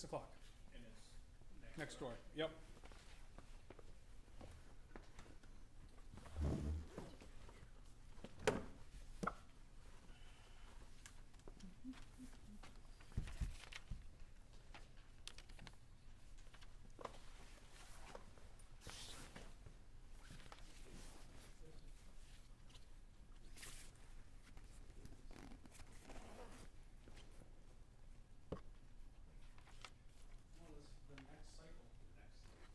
6 o'clock, And it's next door, yep. Well, this is the next cycle. Next.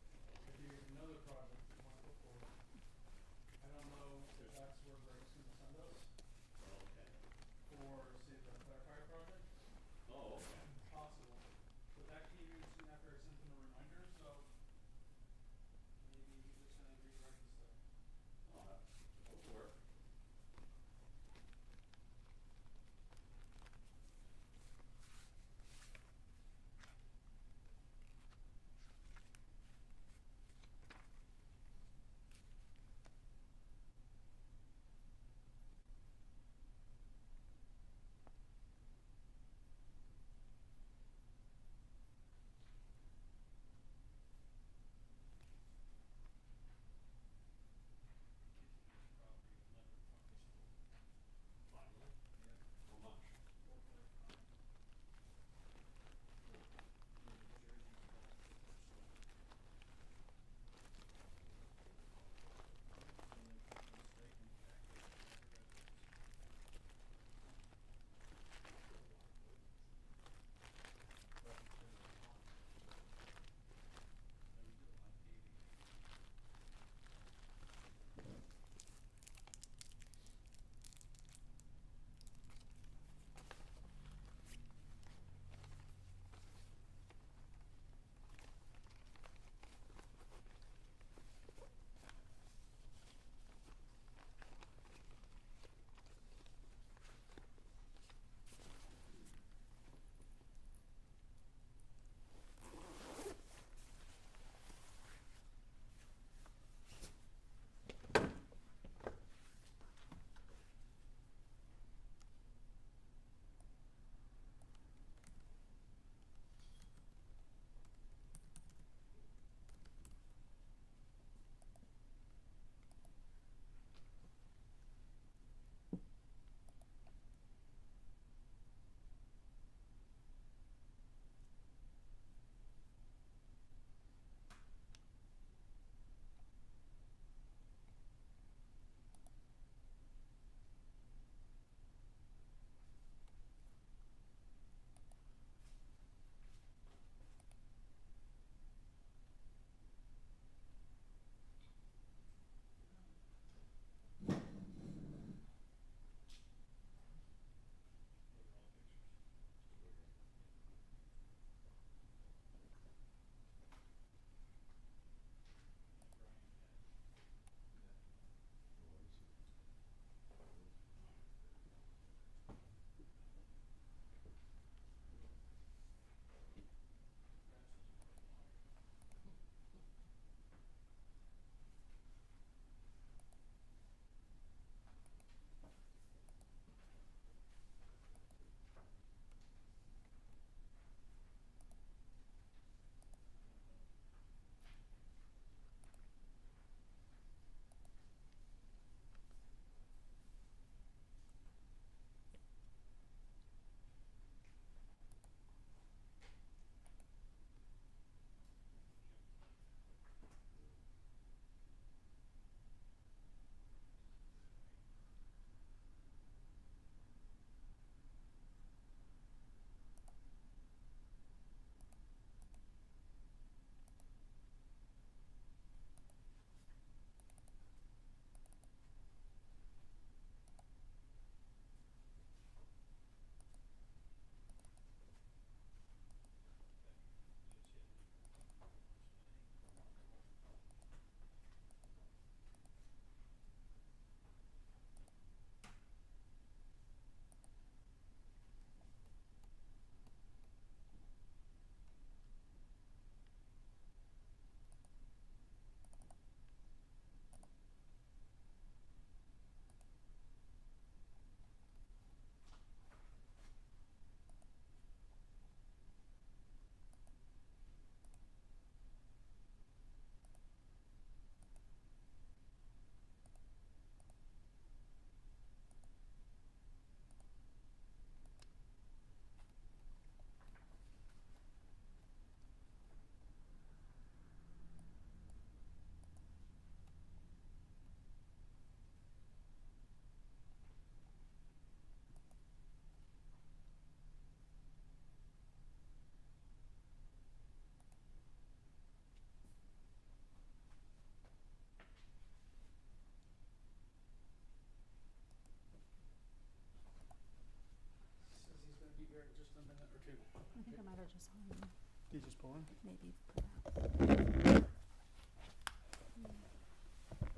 one. Maybe.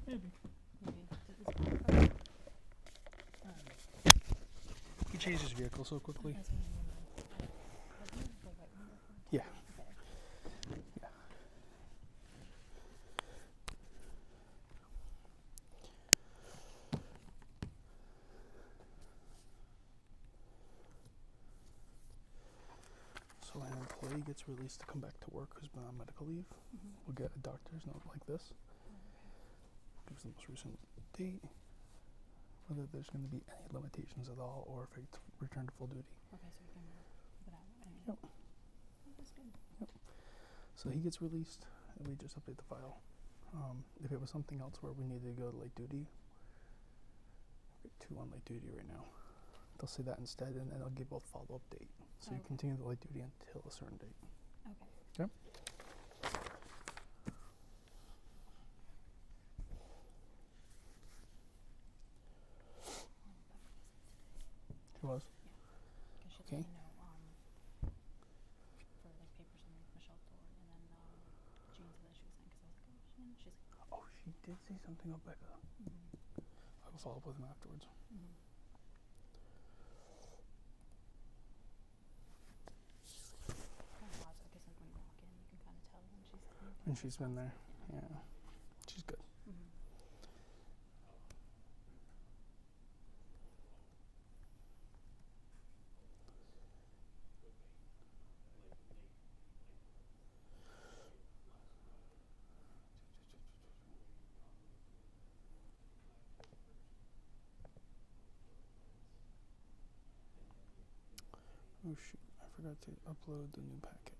Maybe. Maybe. Okay. He changed his vehicle so quickly. That's what I mean. Wasn't it the white one before? Yeah. Okay. Yeah. So when an employee gets released to come back to work who's been on medical leave, we'll get a doctor's note like this. Gives the most recent date, whether there's going to be any limitations at all, or if it's return to full duty. Okay, so we can put it out. Anyway. Yep. Oh, that's good. So he gets released, and we just update the file. If it was something else where we needed to go to light duty, we've got 2 on light duty right now. They'll say that instead, and then I'll give both follow-up date. So you continue the light duty until a certain date. Okay. Okay? She was? Because she Okay. let me know for like papers and Michelle Thor, and then Jean said that she was saying, because I was like, oh, she's like, Oh, she did say something about Becca. I will follow up with him afterwards. Kind of lots, I guess, like when you walk in, you can kind of tell when she's clean. And she's been there. Yeah. She's good. Oh shoot, I forgot to upload the new packet.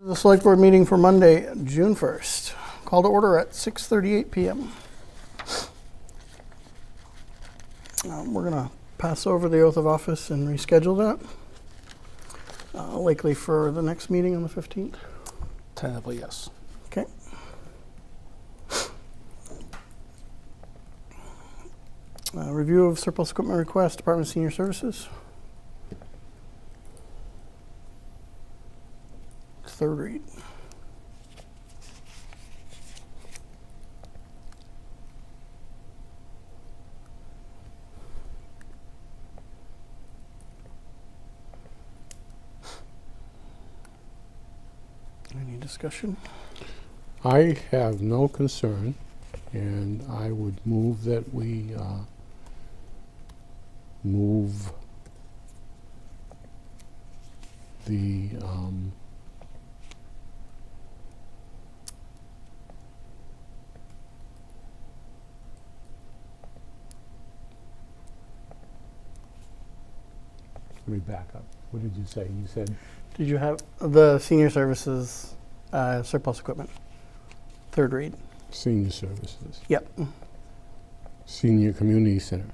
The select board meeting for Monday, June 1st. Call to order at 6:38 p.m. We're going to pass over the oath of office and reschedule that. Likely for the next meeting on the 15th. Tentatively, yes. Okay. Review of surplus equipment request, Department of Senior Services. Third read. Any discussion? I have no concern, and I would move that we move the let me back up. What did you say? You said Did you have the Senior Services surplus equipment? Third read. senior services, Yep. Senior Community Center.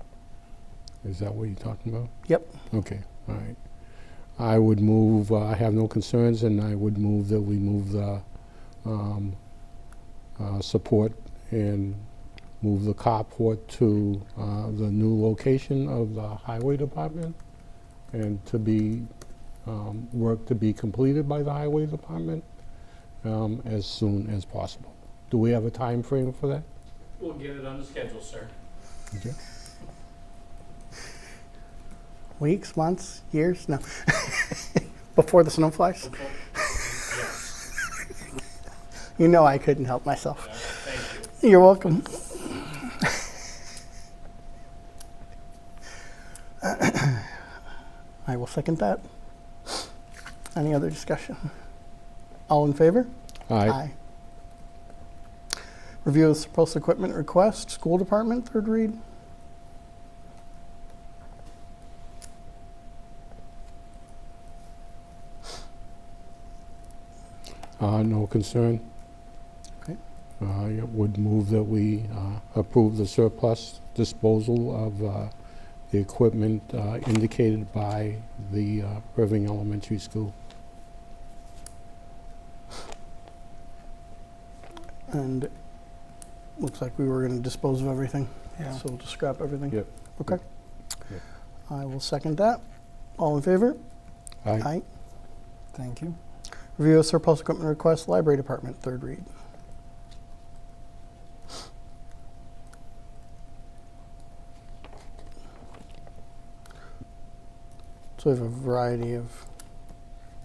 Is that what you're talking about? Yep. Okay, all right. I would move, I have no concerns, and I would move that we move the support and move the carport to the new location of the Highway Department, and to be, work to be completed by the Highway Department as soon as possible. Do we have a time frame for that? We'll get it on the schedule, sir. Okay. Weeks, months, years? No. Before the snow flies? Yes. You know I couldn't help myself. Thank you. You're welcome. I will second that. Any other discussion? All in favor? Aye. Review of surplus equipment request, school department, third read. No concern. Okay. I would move that we approve the surplus disposal of the equipment indicated by the Erving Elementary School. And looks like we were going to dispose of everything. Yeah. So we'll just scrap everything. Yep. Okay. Yep. I will second that. All in favor? Aye. Thank you. Review of surplus equipment request, library department, third read. So we have a variety of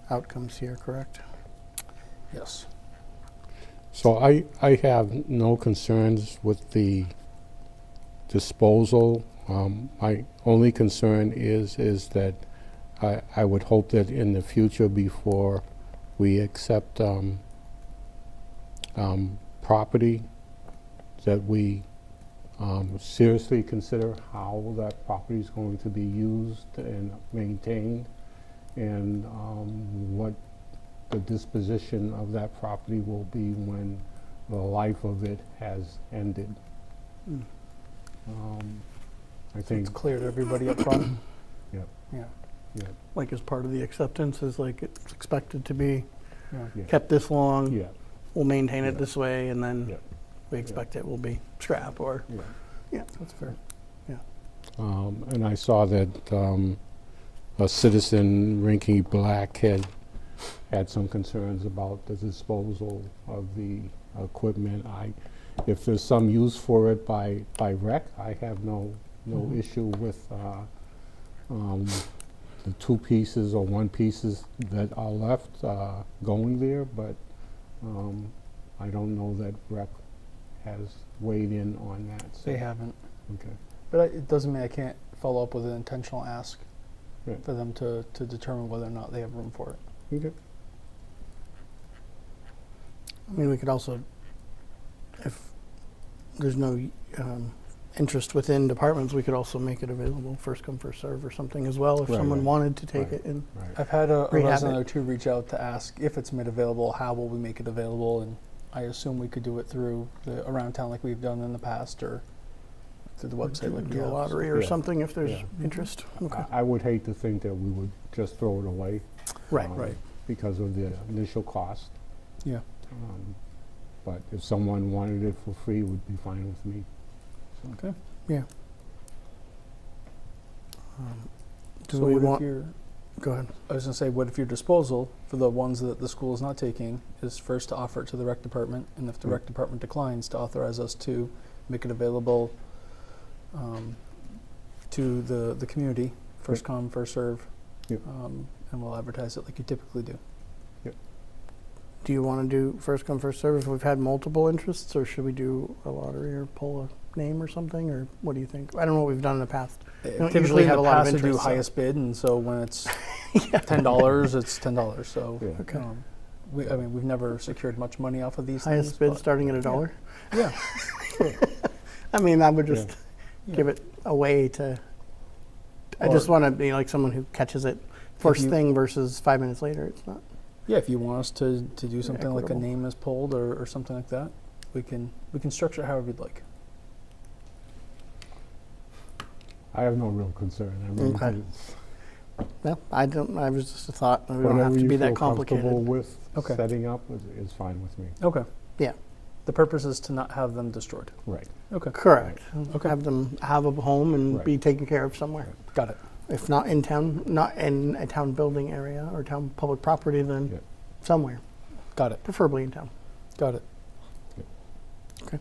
outcomes here, correct? Yes. So I have no concerns with the disposal. My only concern is that I would hope that in the future, before we accept property, that we seriously consider how that property is going to be used and maintained, and what the disposition of that property will be when the life of it has ended. Mm. I So think, it's clear to everybody up front. Yep. Yeah. Yep. Like as part of the acceptance is like it's expected to be Yeah. kept this long. yeah, We'll maintain it Yeah. this way, and then Yep. we expect it will be scrap or, yeah. yeah, that's fair. And I saw that a citizen, Rinky Black, had some concerns about the disposal of the equipment. If there's some use for it by rec, I have no Mhm. issue with the two pieces or one pieces that are left going there, but I don't know that rec has weighed in on that. So. They haven't. Okay. But it doesn't mean I can't follow up with an intentional ask Right. for them to determine whether or not they have room for it. Okay. I mean, we could also, if there's no interest within departments, we could also make it available, first come, first serve or something as well, if Right, someone right. wanted to take Right. it. And Right. I've had a Rehab resident it. or two reach out to ask if it's made available, how will we make it available, and I assume we could do it through the around town like we've done in the past, or through the website like we do a have. lottery or Yeah. something if there's Yeah. interest. Okay. I would hate to think that we would just throw it away. Right. Right. Because of the initial cost. Yeah. But if someone wanted it for free, it would be fine with me. Okay. Yeah. Do So we what want? if your, Go ahead. I was gonna say, what if your disposal for the ones that the school is not taking is first to offer it to the rec department, and if the rec department declines, to authorize us to make it available to the community, first come, first serve, Yep. and we'll advertise it like you typically do. Do you want to do first come, first serve if we've had multiple interests, or should we do a lottery or pull a name or something, or what do you think? I don't know what we've done in the past. don't Typically usually in have the a lot of past, we do interest, so- highest bid, and so when it's $10, it's $10. So Yeah. Okay. I mean, we've never secured much money off of these Highest things. bid but- starting at $1. Yeah. I mean, I would just Yeah. give it away to. I Or- just want to be like someone who catches it first you- thing versus 5 minutes later. It's not. Yeah, if you want us to do something like a equitable. name is pulled or something like that, we can structure it however you'd like. I have no real concern. I really Okay. think Well, I don't. I was just a thought. We don't whatever have to you be feel that comfortable complicated. with Okay. setting up is fine with me. Okay. Yeah. The purpose is to not have them destroyed. Right. Okay. Correct. Okay. Have them have a home and Right. be taken care of somewhere. Got it. If not in town, not in a town building area or town public property, then Yeah. somewhere, Got it. preferably in town. Got it. Yep. Okay.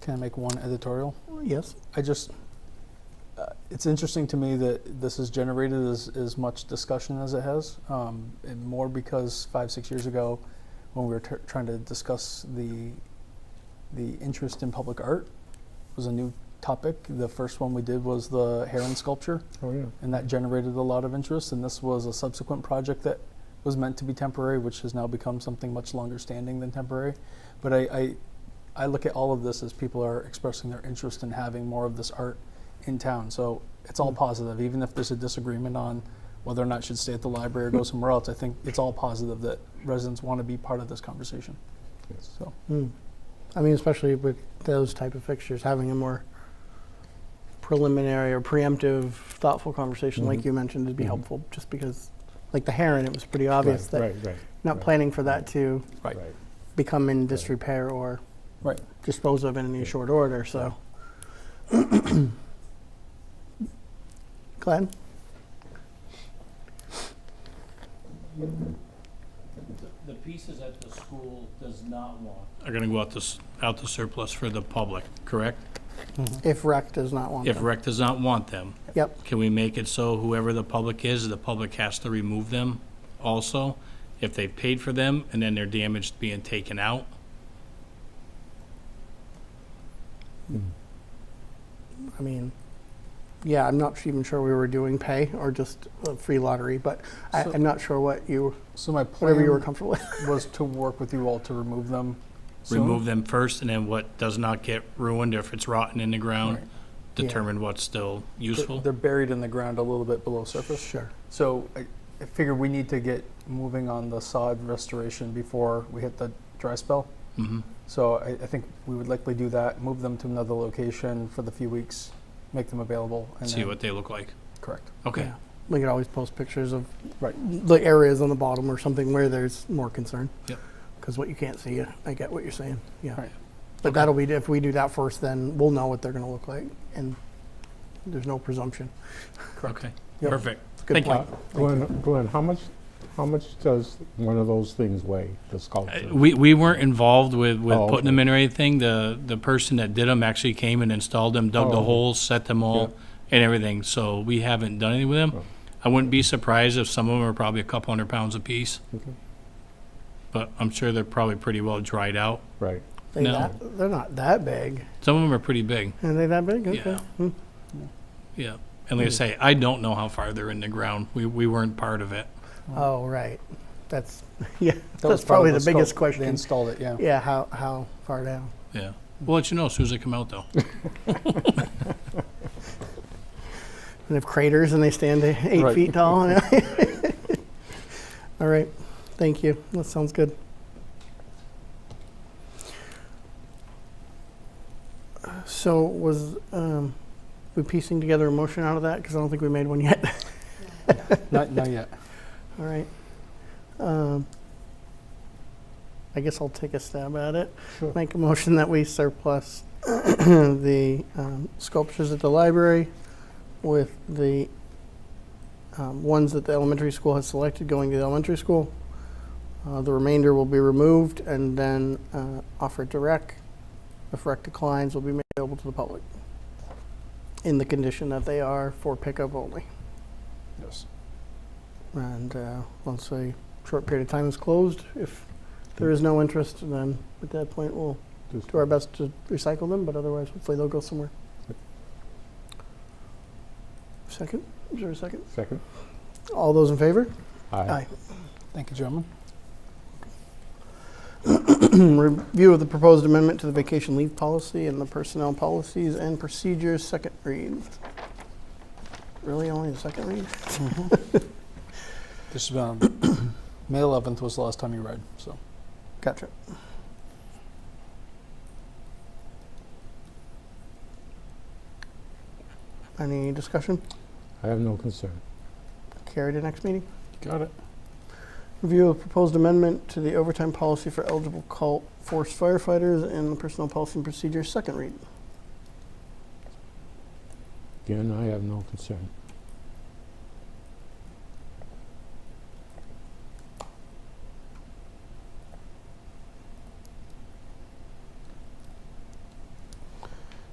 Can I make one editorial? Yes. I just, it's interesting to me that this has generated as much discussion as it has, and more because 5-6 years ago, when we were trying to discuss the interest in public art, was a new topic. The first one we did was the heron sculpture, Oh, yeah. and that generated a lot of interest. And this was a subsequent project that was meant to be temporary, which has now become something much longer standing than temporary. But I look at all of this as people are expressing their interest in having more of this art in town. So it's all positive, even if there's a disagreement on whether or not it should stay at the library or go somewhere else. I think it's all positive that residents want to be part of this conversation. Yes. So I mean, especially with those type of fixtures, having a more preliminary or preemptive, thoughtful conversation, like Mhm. you mentioned, would be Mhm. helpful. Just because, like the heron, it was pretty obvious that Right. not right. planning for that to Right. become in disrepair or Right. dispose of in any Yeah. short order. So, Glenn, The pieces that the school does not want are gonna go out to surplus for the public, correct? if rec does not want If them. rec does not want them, Yep. can we make it so whoever the public is, the public has to remove them also? If they've paid for them and then they're damaged being taken out? I mean, yeah, I'm not even sure we were doing pay or just a free lottery, but So- I'm not sure what you, So my whatever you were plan comfortable with. was to work with you all to remove them soon. Remove them first, and then what does not get ruined, if it's rotten in the ground, Right. Yeah. determine what's still useful? They're buried in the ground a little bit below surface. Sure. So I figure we need to get moving on the sod restoration before we hit the dry spell. Mhm. So I think we would likely do that, move them to another location for the few weeks, make them available, and See then, what they look like. correct. Okay. Yeah. We could always post pictures of Right. the areas on the bottom or something where there's more concern. Yep. Because what you can't see, I get what you're saying. Yeah. Right. But that'll be, if we do that first, then we'll know what they're going to look like. And there's no presumption. Okay, Yep. perfect. Good Thank you. point. Glenn, how much does one of those things weigh, the sculpture? We weren't involved with Oh, putting okay. them in or anything. The person that did them actually came and installed them, dug Oh, the okay. holes, set them all, and everything. So we haven't done anything with them. Oh. I wouldn't be surprised if some of them are probably a couple $100 a piece, Okay. but I'm sure they're probably pretty well dried out. Right. No. They're not that big. Some of them are pretty big. Are they that big? Okay. Yeah. Hmm. Yeah. And like I say, I don't know how far they're in the ground. We weren't part of it. Oh, right. That's, yeah, That was that's probably the part of biggest scope. question. They installed it, yeah. Yeah, how far down? Yeah. We'll let you know as soon as they come out, though. And have craters and they stand 8 Right. feet tall. All right, thank you. That sounds good. So was we piecing together a motion out of that? Because I don't think we made one yet. Not yet. All right. I guess I'll take a stab at it. Sure. Make a motion that we surplus the sculptures at the library with the ones that the elementary school has selected going to the elementary school. The remainder will be removed and then offered to rec. If rec declines, will be made available to the public in the condition that they are for pickup only. Yes. And once a short period of time is closed, if there is no interest, then at that point we'll Just- do our best to recycle them, but otherwise hopefully they'll go somewhere. Second? Is there a second? Second? All those in favor? Aye. Thank you, gentlemen. Review of the proposed amendment to the vacation leave policy and the personnel policies and procedures, second read. Really, only the second read? This is May 11th was the last time you read, so. Gotcha. Any discussion? I have no concern. Carry to next meeting. Got it. Review of proposed amendment to the overtime policy for eligible call force firefighters and the personnel policy and procedures, second read. Again, I have no concern.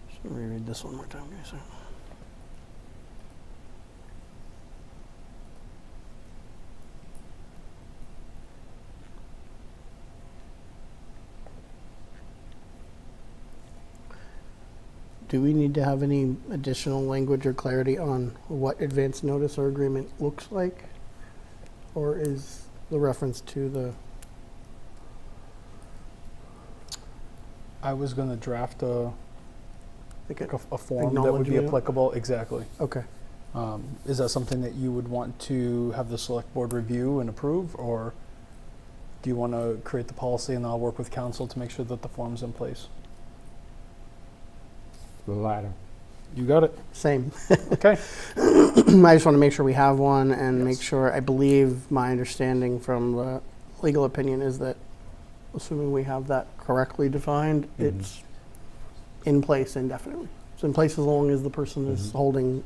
Just reread this one more time, guys. Do we need to have any additional language or clarity on what advance notice or agreement looks like? Or is the reference to the, I was going to draft a like a, a form that would be Acknowledgement. applicable. Exactly. okay. Is that something that you would want to have the select board review and approve, or do you want to create the policy and I'll work with council to make sure that the form's in place? The latter. You got it. Same. Okay. I just want to make sure we have one and make Yes. sure, I believe my understanding from the legal opinion is that, assuming we have that correctly defined, Mhm. it's in place indefinitely. It's in place as long as the person is Mhm. holding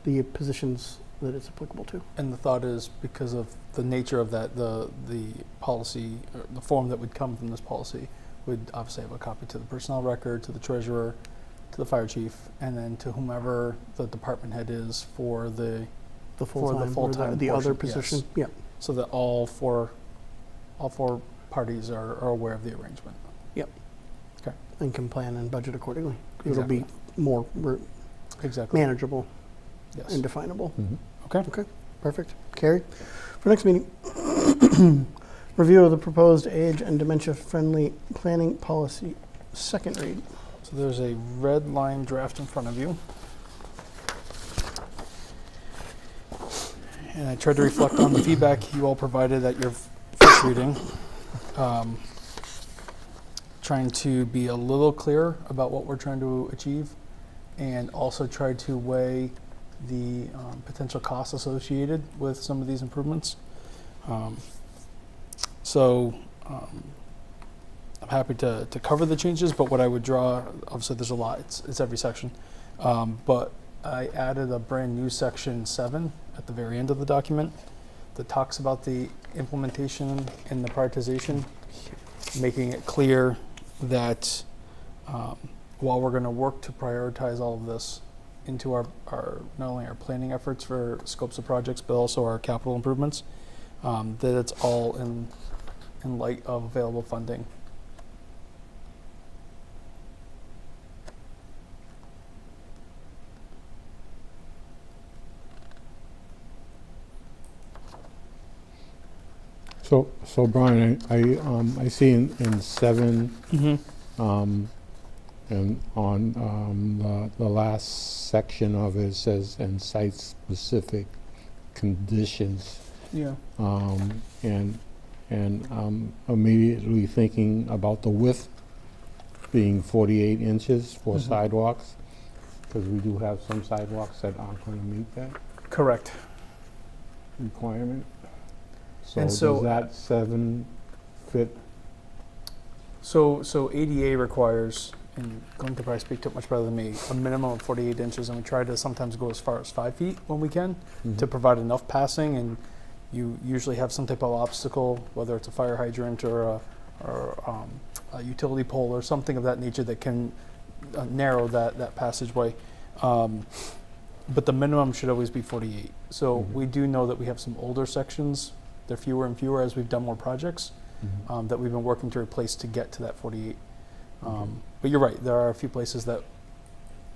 the positions that it's applicable to. And the thought is, because of the nature of that, the policy, or the form that would come from this policy would obviously have a copy to the personnel record, to the treasurer, to the fire chief, and then to whomever the department head is for the, The For the full-time, or full-time the other portion, yes. position. Yep. so that all four parties are aware of the arrangement. And can plan and budget accordingly. It'll Exactly. be more Exactly. manageable Yes. and definable. Mhm. Okay. Perfect. Carrie, for next meeting, review of the proposed age and dementia-friendly planning policy, second read. So there's a red line draft in front of you. And I tried to reflect on the feedback you all provided at your first reading. Trying to be a little clearer about what we're trying to achieve, and also try to weigh the potential costs associated with some of these improvements. So I'm happy to cover the changes, but what I would draw, obviously there's a lot, it's every section. But I added a brand new section 7 at the very end of the document that talks about the implementation and the prioritization, making it clear that while we're going to work to prioritize all of this into our not only our planning efforts for scopes of projects, but also our capital improvements, that it's all in light of available funding. So Brian, I see in 7, And on the last section of it says, and site-specific conditions. Yeah. And I'm immediately thinking about the width being 48 inches for Mhm. sidewalks, because we do have some sidewalks that aren't going to meet that Correct. requirement. And so- Does that 7 fit? So ADA requires, and Glenn could probably speak to it much better than me, a minimum of 48 inches, and we try to sometimes go as far as 5 feet when we can to provide enough passing. And you usually have some type of obstacle, whether it's a fire hydrant or a utility pole or something of that nature that can narrow that passageway. But the minimum should always be 48. So Mhm. we do know that we have some older sections. They're fewer and fewer as we've done more projects. That we've been working to replace to get to that 48. Okay. But you're right, there are a few places that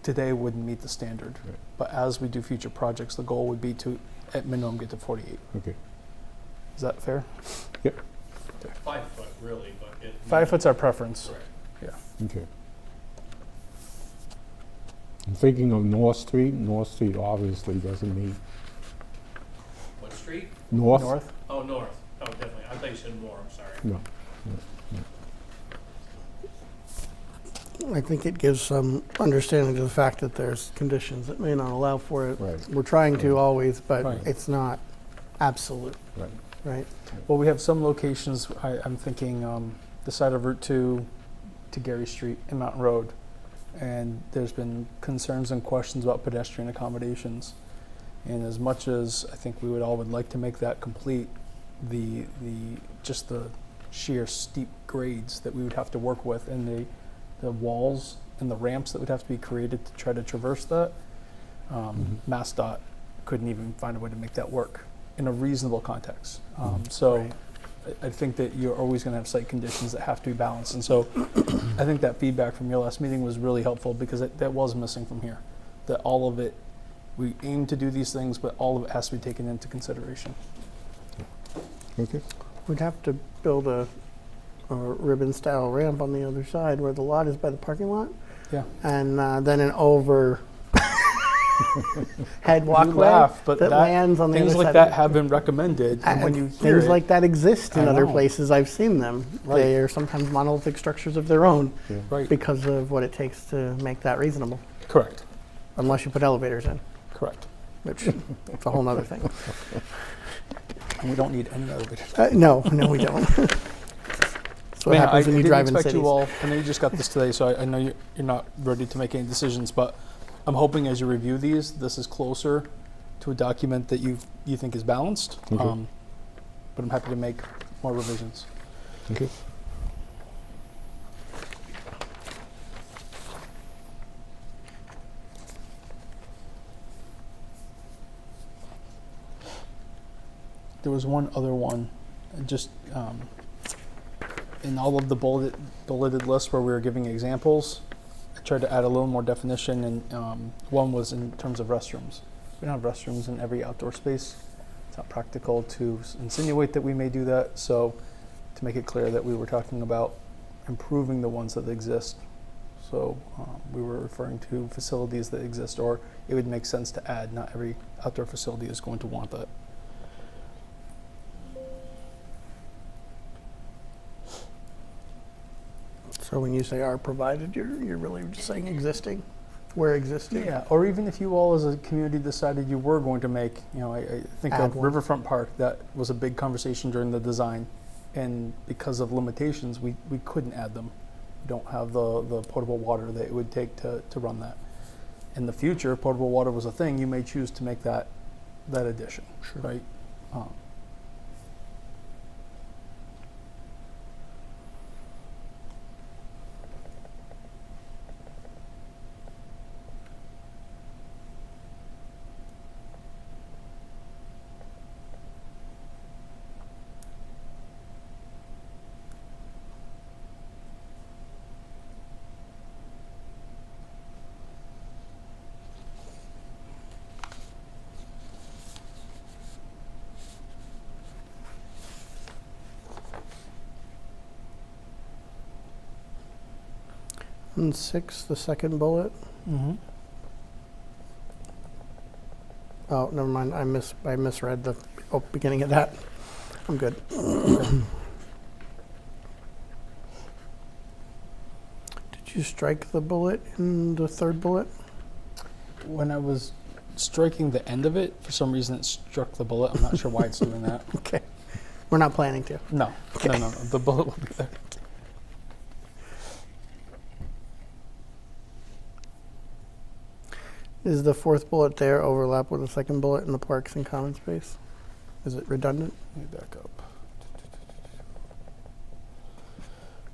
today wouldn't meet the standard. Right. But as we do future projects, the goal would be to, at minimum, get to 48. Okay. Is that fair? 5 foot, really, but it. 5 foot's our preference. Correct. Okay. I'm thinking of North Street. North Street obviously doesn't meet. What street? North? North? Oh, north. Oh, definitely. I thought you said more, I'm sorry. No. I think it gives some understanding to the fact that there's conditions that may not allow for it. Right, We're trying to Right. always, but Right. it's not absolute, right. right? Well, we have some locations, I'm thinking the side of Route 2 to Gary Street and Mountain Road. And there's been concerns and questions about pedestrian accommodations. And as much as I think we would like to make that complete, the sheer steep grades that we would have to work with and the walls and the ramps that would have to be created to try to traverse that, MassDOT couldn't even find a way to make that work in a reasonable context. So Right. I think that you're always going to have site conditions that have to be balanced. And so I think that feedback from your last meeting was really helpful because that was missing from here. That all of it, we aim to do these things, but all of it has to be taken into consideration. Okay. We'd have to build a ribbon-style ramp on the other side where the lot is by the parking lot. Yeah. And then an overhead You walkway laugh, but that lands on the other things side. like that have been recommended, and when you hear Things it, like that exist in I other know. places. I've seen them. Right. They are sometimes monolithic structures of their own right, because of what it takes to make that reasonable, correct, unless you put elevators in, correct. which is a whole other thing. And we don't need any elevators. No, we don't. That's what happens when you drive in expect cities. you all. I know you just got this today, so I know you're not ready to make any decisions. But I'm hoping as you review these, this is closer to a document that you think is balanced. Okay. But I'm happy to make more revisions. Okay. There was one other one, just in all of the bulleted lists where we were giving examples. I tried to add a little more definition, and one was in terms of restrooms. We don't have restrooms in every outdoor space. It's not practical to insinuate that we may do that. So, to make it clear that we were talking about improving the ones that exist. So we were referring to facilities that exist, or it would make sense to add. Not every outdoor facility is going to want that. So when you say are provided, you're really just saying existing, where existing. Yeah, or even if you all as a community decided you were going to make, I think Add of one. Riverfront Park, that was a big conversation during the design. And because of limitations, we couldn't add them. We don't have the potable water that it would take to run that. In the future, if potable water was a thing, you may choose to make that addition, right? and 6, the second bullet. Mm-hmm. Oh, never mind. I misread the beginning of that. I'm good. Did you strike the bullet in the third bullet? When I was striking the end of it, for some reason it struck the bullet. I'm not sure why it's doing that. Okay. We're not planning to. No, no. The bullet will be there. Is the fourth bullet there overlap with the second bullet in the parks and common space? Is it redundant? Let me back up.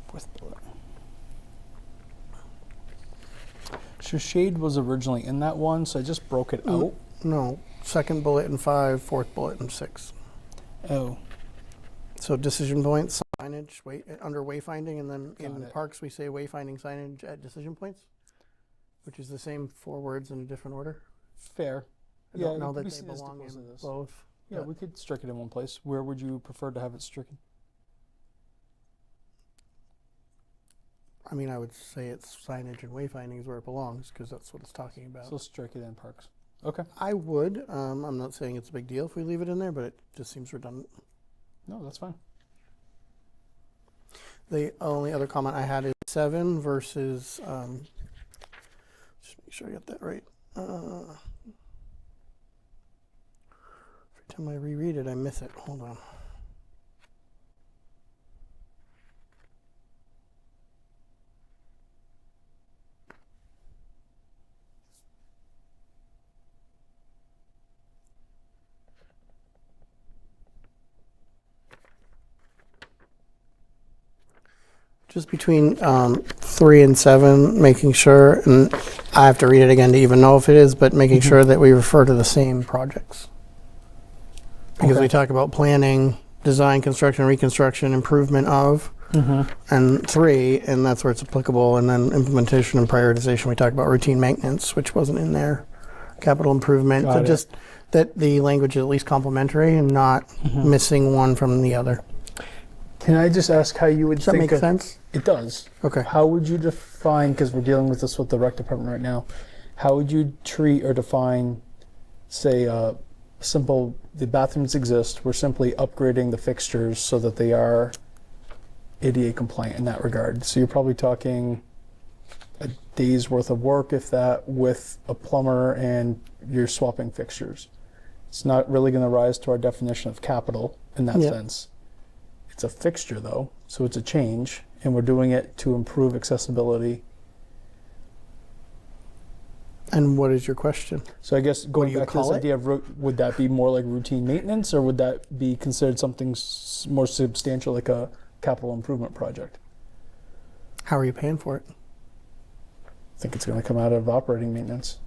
Fourth bullet. So shade was originally in that one, so I just broke it out. No. Second bullet in 5, fourth bullet in 6. Oh, So decision points, signage, under wayfinding, and then Got in it. parks we say wayfinding signage at decision points, which is the same 4 words in a different order. fair. I Yeah, don't know it could that be they seen as belong in duplicative. both. Yeah, we could strike it in one place. Where would you prefer to have it stricken? I mean, I would say it's signage and wayfinding is where it belongs because that's what it's talking about. So strike it in parks. Okay. I would. I'm not saying it's a big deal if we leave it in there, but it just seems redundant. No, that's fine. The only other comment I had is 7 versus, just make sure I got that right. Every time I reread it, I miss it. Hold on. Just between 3 and 7, making sure, and I have to read it again to even know if it is, but making sure that we refer to the same projects. Because we talk about planning, design, construction, reconstruction, improvement of, and 3, and that's where it's applicable, and then implementation and prioritization, we talk about routine maintenance, which wasn't in there, capital improvement, Got so it. just that the language is at least complementary and not missing one from the other. Can I just ask how you would Does that think make of, sense? It does. Okay. How would you define, because we're dealing with this with the rec department right now, how would you treat or define, say, simple, the bathrooms exist, we're simply upgrading the fixtures so that they are ADA compliant in that regard. So you're probably talking a day's worth of work, if that, with a plumber and you're swapping fixtures. It's not really going to rise to our definition of capital in that Yeah. sense. It's a fixture though, so it's a change, and we're doing it to improve accessibility. And what is your question? So I guess do going you back to this call it? idea of, would that be more like routine maintenance, or would that be considered something more substantial, like a capital improvement project? How are you paying for it? I think it's going to come out of operating maintenance.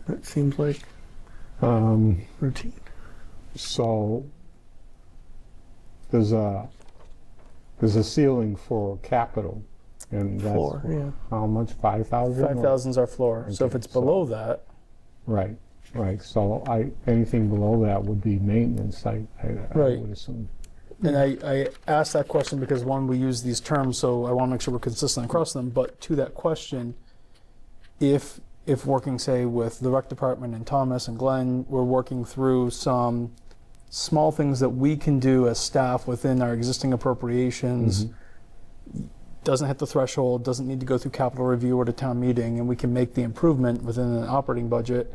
It seems like routine. So there's a ceiling for capital, and that's Floor, yeah. how much? 5,000. 5,000 is our floor. So if Okay, it's below so- that, Right, right. So anything below that would be maintenance. I Right. would assume. and I asked that question because one, we use these terms, so I want to make sure we're consistent across them. But to that question, if working, say, with the rec department and Thomas and Glenn, we're working through some small things that we can do as staff within our existing appropriations, doesn't hit the threshold, doesn't need to go through capital review or to town meeting, and we can make the improvement within an operating budget,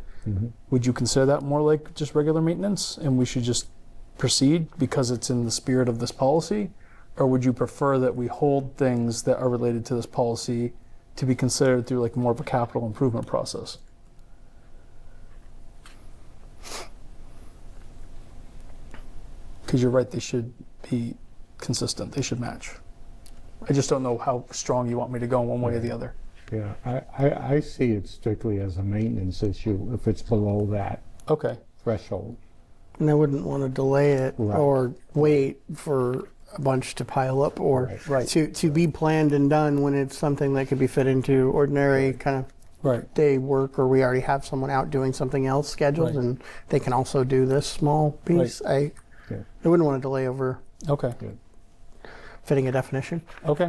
would you consider that more like just regular maintenance and we should just proceed because it's in the spirit of this policy? Or would you prefer that we hold things that are related to this policy to be considered through like more of a capital improvement process? Because you're right, they should be consistent, they should match. I just don't know how strong you want me to go in one way or the other. Yeah, I see it strictly as a maintenance issue if it's below that Okay, threshold. And I wouldn't want to delay it Right. or wait for a bunch to pile up or right, to be planned and done when it's something that could be fit into ordinary kind of right. day work, or we already have someone out doing something else scheduled Right. and they can also do this small piece. Yeah. I wouldn't want to delay over Okay. fitting a definition. Okay.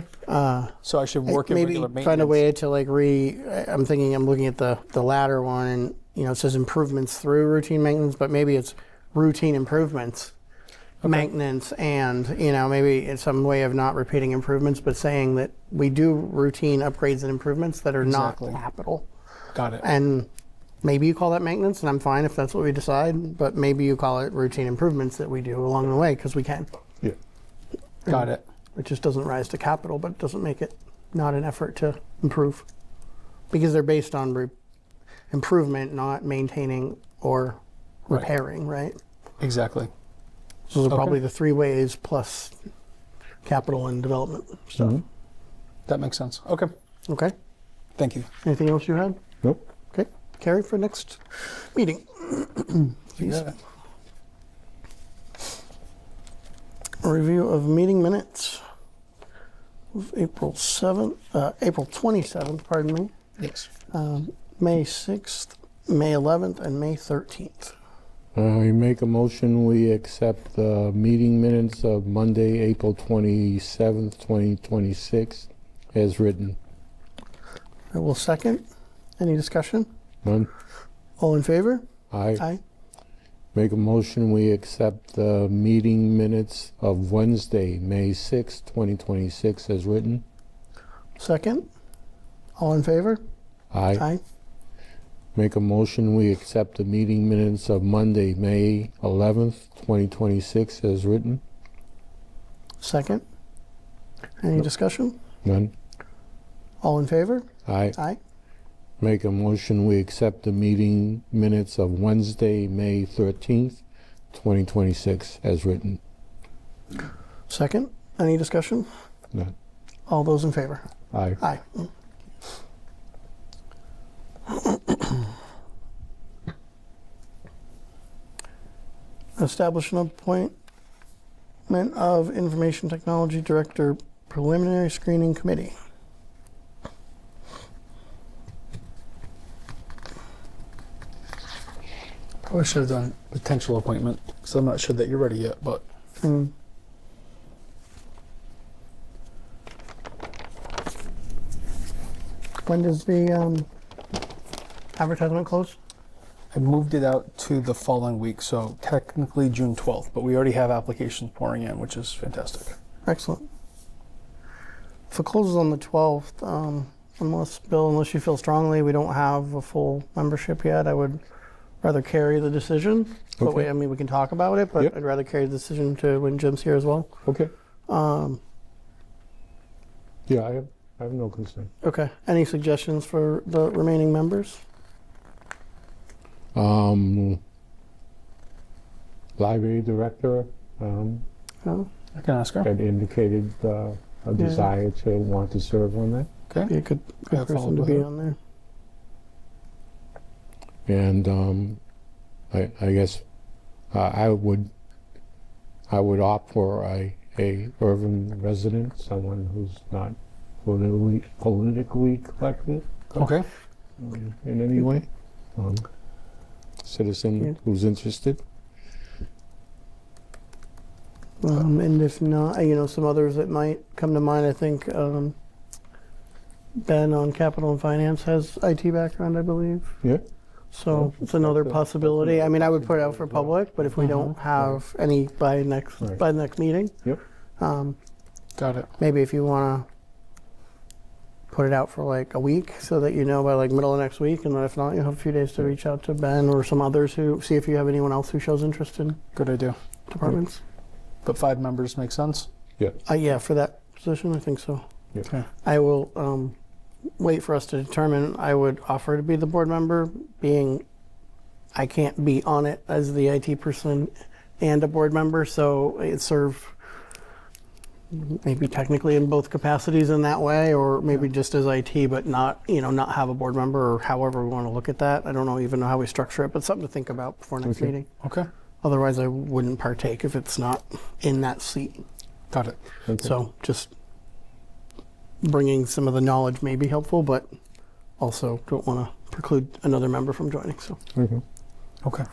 So I should work in Maybe regular maintenance. find a way to like I'm thinking, I'm looking at the latter one, and it says improvements through routine maintenance, but maybe it's routine improvements, maintenance, and maybe it's some way of not repeating improvements, but saying that we do routine upgrades and improvements that are Exactly. not capital. Got it. And maybe you call that maintenance, and I'm fine if that's what we decide, but maybe you call it routine improvements that we do along the way, because we can. Yeah. Got it. It just doesn't rise to capital, but it doesn't make it not an effort to improve. Because they're based on improvement, not maintaining or Right. repairing, right? Exactly. So those are Okay. probably the three ways plus capital and development stuff. Mhm. That makes sense. Okay. Okay. Thank you. Anything else you had? Nope. Okay. Carrie for next meeting. Please. Yeah. A review of meeting minutes of April 27th, pardon me, Yes. May 6th, May 11th, and May 13th. I make a motion, we accept the meeting minutes of Monday, April 27th, 2026, as written. I will second. Any discussion? None? All in favor? Aye. Aye. Make a motion, we accept the meeting minutes of Wednesday, May 6th, 2026, as written. Second. All in favor? Aye. Aye. Make a motion, we accept the meeting minutes of Monday, May 11th, 2026, as written. Second. Any discussion? None? All in favor? Aye. Aye. Make a motion, we accept the meeting minutes of Wednesday, May 13th, 2026, as written. Second. Any discussion? None. All those in favor? Aye. Aye. Establish an appointment of Information Technology Director Preliminary Screening Committee. Probably should have done potential appointment because I'm not sure that you're ready yet, but Mm. When does the advertisement close? I moved it out to the following week, so technically June 12th, but we already have applications pouring in, which is fantastic. Excellent. If it closes on the 12th, unless you feel strongly we don't have a full membership yet, I would rather carry the decision. But Okay. we can talk about it, but Yep. I'd rather carry the decision to when Jim's here as well. Okay. Um, Yeah, I have no concern. okay. Any suggestions for the remaining members? Library director No? I can ask her. had indicated a desire to want to serve on that. Okay. Be a good Yeah, person followed to with be her. on there. And I guess I would opt for a Erving resident, someone who's not politically collected Okay. in any way. Citizen Yeah. who's interested. And if not, some others that might come to mind, I think Ben on Capital and Finance has IT background, I believe. Yeah. So it's another possibility. I mean, I would put it out for public, but if we don't have any by the next meeting, Yep. Got it. maybe if you want to put it out for like a week so that by like middle of next week, and then if not, you have a few days to reach out to Ben or some others who see if you have anyone else who shows interest in Good idea. departments. But 5 members makes sense. Yeah, for that position, I think so. Okay. I will wait for us to determine. I would offer to be the board member, being I can't be on it as the IT person and a board member, so it serve maybe technically in both capacities in that way, or maybe just as IT, but not have a board member, or however we want to look at that. I don't even know how we structure it, but something to think about before next Okay. meeting. Okay. Otherwise, I wouldn't partake if it's not in that seat. Got it. Okay. So just bringing some of the knowledge may be helpful, but also don't want to preclude another member from joining. So, Okay. Okay.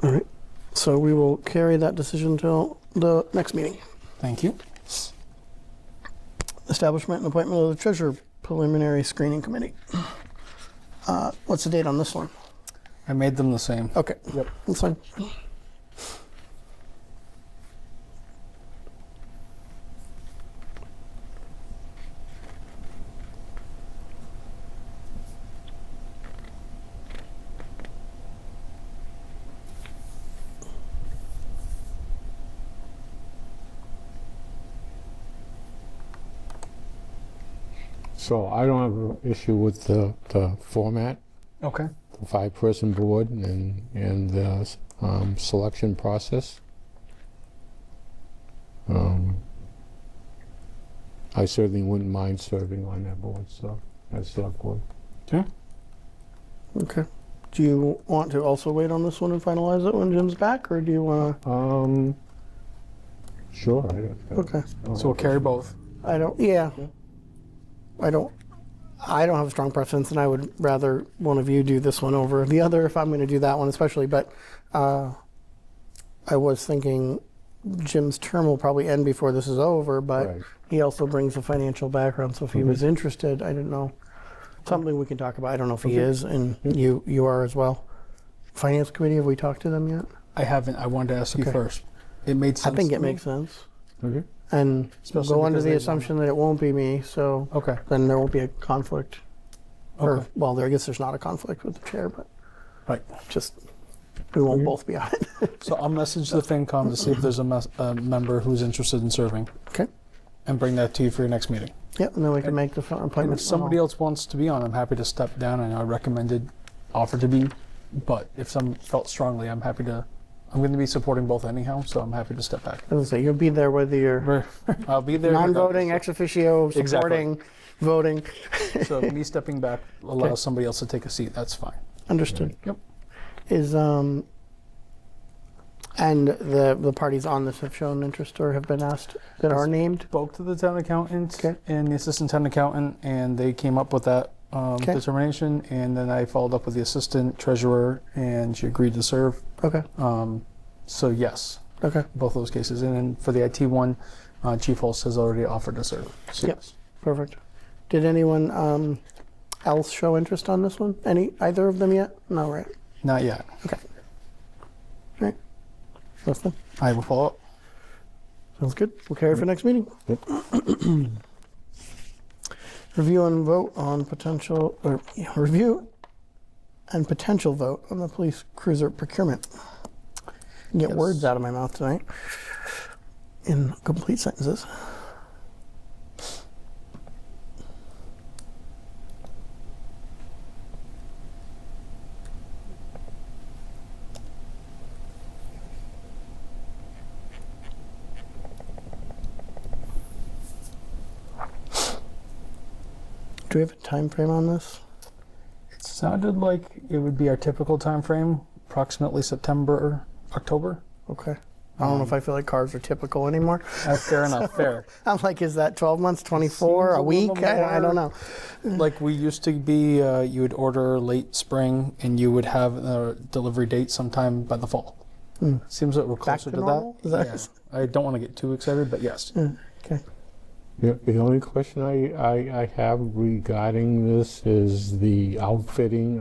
all right. So we will carry that decision till the next meeting. Thank you. Establishment and appointment of the treasurer preliminary screening committee. What's the date on this one? I made them the same. Okay. Yep. That's fine. So I don't have an issue with the format, Okay. the 5-person board and the selection process. I certainly wouldn't mind serving on that board, so as select board. Okay. Do you want to also wait on this one and finalize it when Jim's back, or do you want to? Sure. Okay. So we'll carry both. I don't. Yeah. I don't have a strong preference, and I would rather one of you do this one over the other if I'm going to do that one, especially. But I was thinking Jim's term will probably end before this is over, but Right. he also brings a financial background. So if he was interested, I didn't know. Something we can talk about. I don't know if he is, and you are as well. Finance committee, have we talked to them yet? I haven't. I wanted to ask you Okay. first. It made sense. I think to it me. makes sense. Okay. And Especially go under because the they assumption that it won't be me, so Okay. then there won't be a conflict. Or, Okay. well, I guess there's not a conflict with the chair, but Right. just, we won't both be on it. So I'll message the FinCom to see if there's a member who's interested in serving. Okay. And bring that to you for your next meeting. Yep, and then we can make the And if appointments. somebody else wants to be on, I'm happy to step down. I know I recommended, offered to be, but if some felt strongly, I'm happy to. I'm going to be supporting both anyhow, so I'm happy to step back. As I say, you'll be there whether you're I'll be there. non-voting, ex officio, Exactly. supporting, voting. So me stepping back allows somebody else to take a seat. That's fine. Understood. Yep. Is, and the parties on this have shown interest or have been asked that are named? Spoke to the town accountant Okay. and the assistant town accountant, and they came up with that Okay. determination. And then I followed up with the assistant treasurer, and she agreed to serve. Okay, So yes, okay, both those cases. And then for the IT one, Chief Holst has already offered to serve. So Yep. yes. perfect. Did anyone else show interest on this one? Either of them yet? No, right? Not yet. That's fine. I will follow up. Sounds good. We'll carry it for next meeting. Yep. Review and vote on potential, or review and potential vote on the police cruiser procurement. Get Yes. words out of my mouth tonight in complete sentences. Do we have a time frame on this? It sounded like it would be our typical time frame, approximately September, October. Okay. I don't know if I feel like cars are typical anymore. Fair enough. Fair. I'm like, is that 12 months, 24, Seems a a week? little I don't more- know. Like we used to be, you would order late spring, and you would have a delivery date sometime by the fall. Hmm. Seems that we're Back closer to to normal? Is that. that- Yeah. I don't want to get too excited, but yes. Okay. Yeah, the only question I have regarding this is the outfitting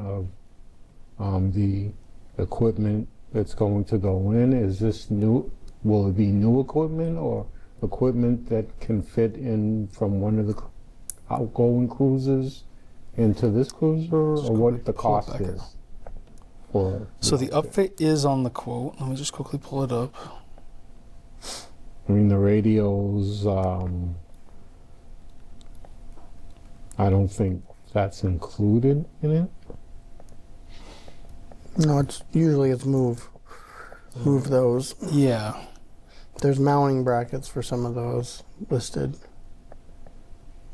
of the equipment that's going to go in. Is this new? Will it be new equipment or equipment that can fit in from one of the outgoing cruisers into this cruiser, or what the pull it cost back is? For So the upfit is on the quote. Let me just quickly pull it up. I mean, the radios. I don't think that's included in it. No, it's usually move those. Yeah. There's mounting brackets for some of those listed.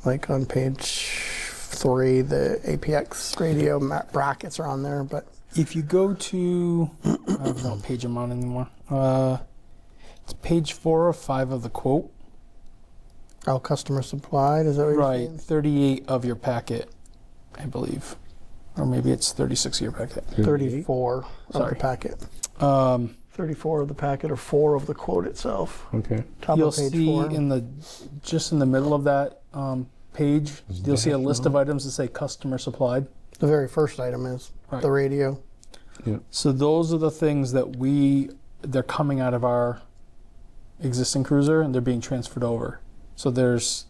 Like on page 3, the APX radio brackets are on there, but If you go to, I don't know what page I'm on anymore. It's page 4 or 5 of the quote. all customer supplied, is that what you're Right, saying? 38 of your packet, I believe. Or maybe it's 36 of your packet. 34 of the Sorry. packet. 34 of the packet or 4 of the quote itself. Okay. Top You'll of page see 4. just in the middle of that page, Is you'll see a dash list of items that say customer supplied. The very first item is Right. the radio. So those are the things that they're coming out of our existing cruiser and they're being transferred over. So there's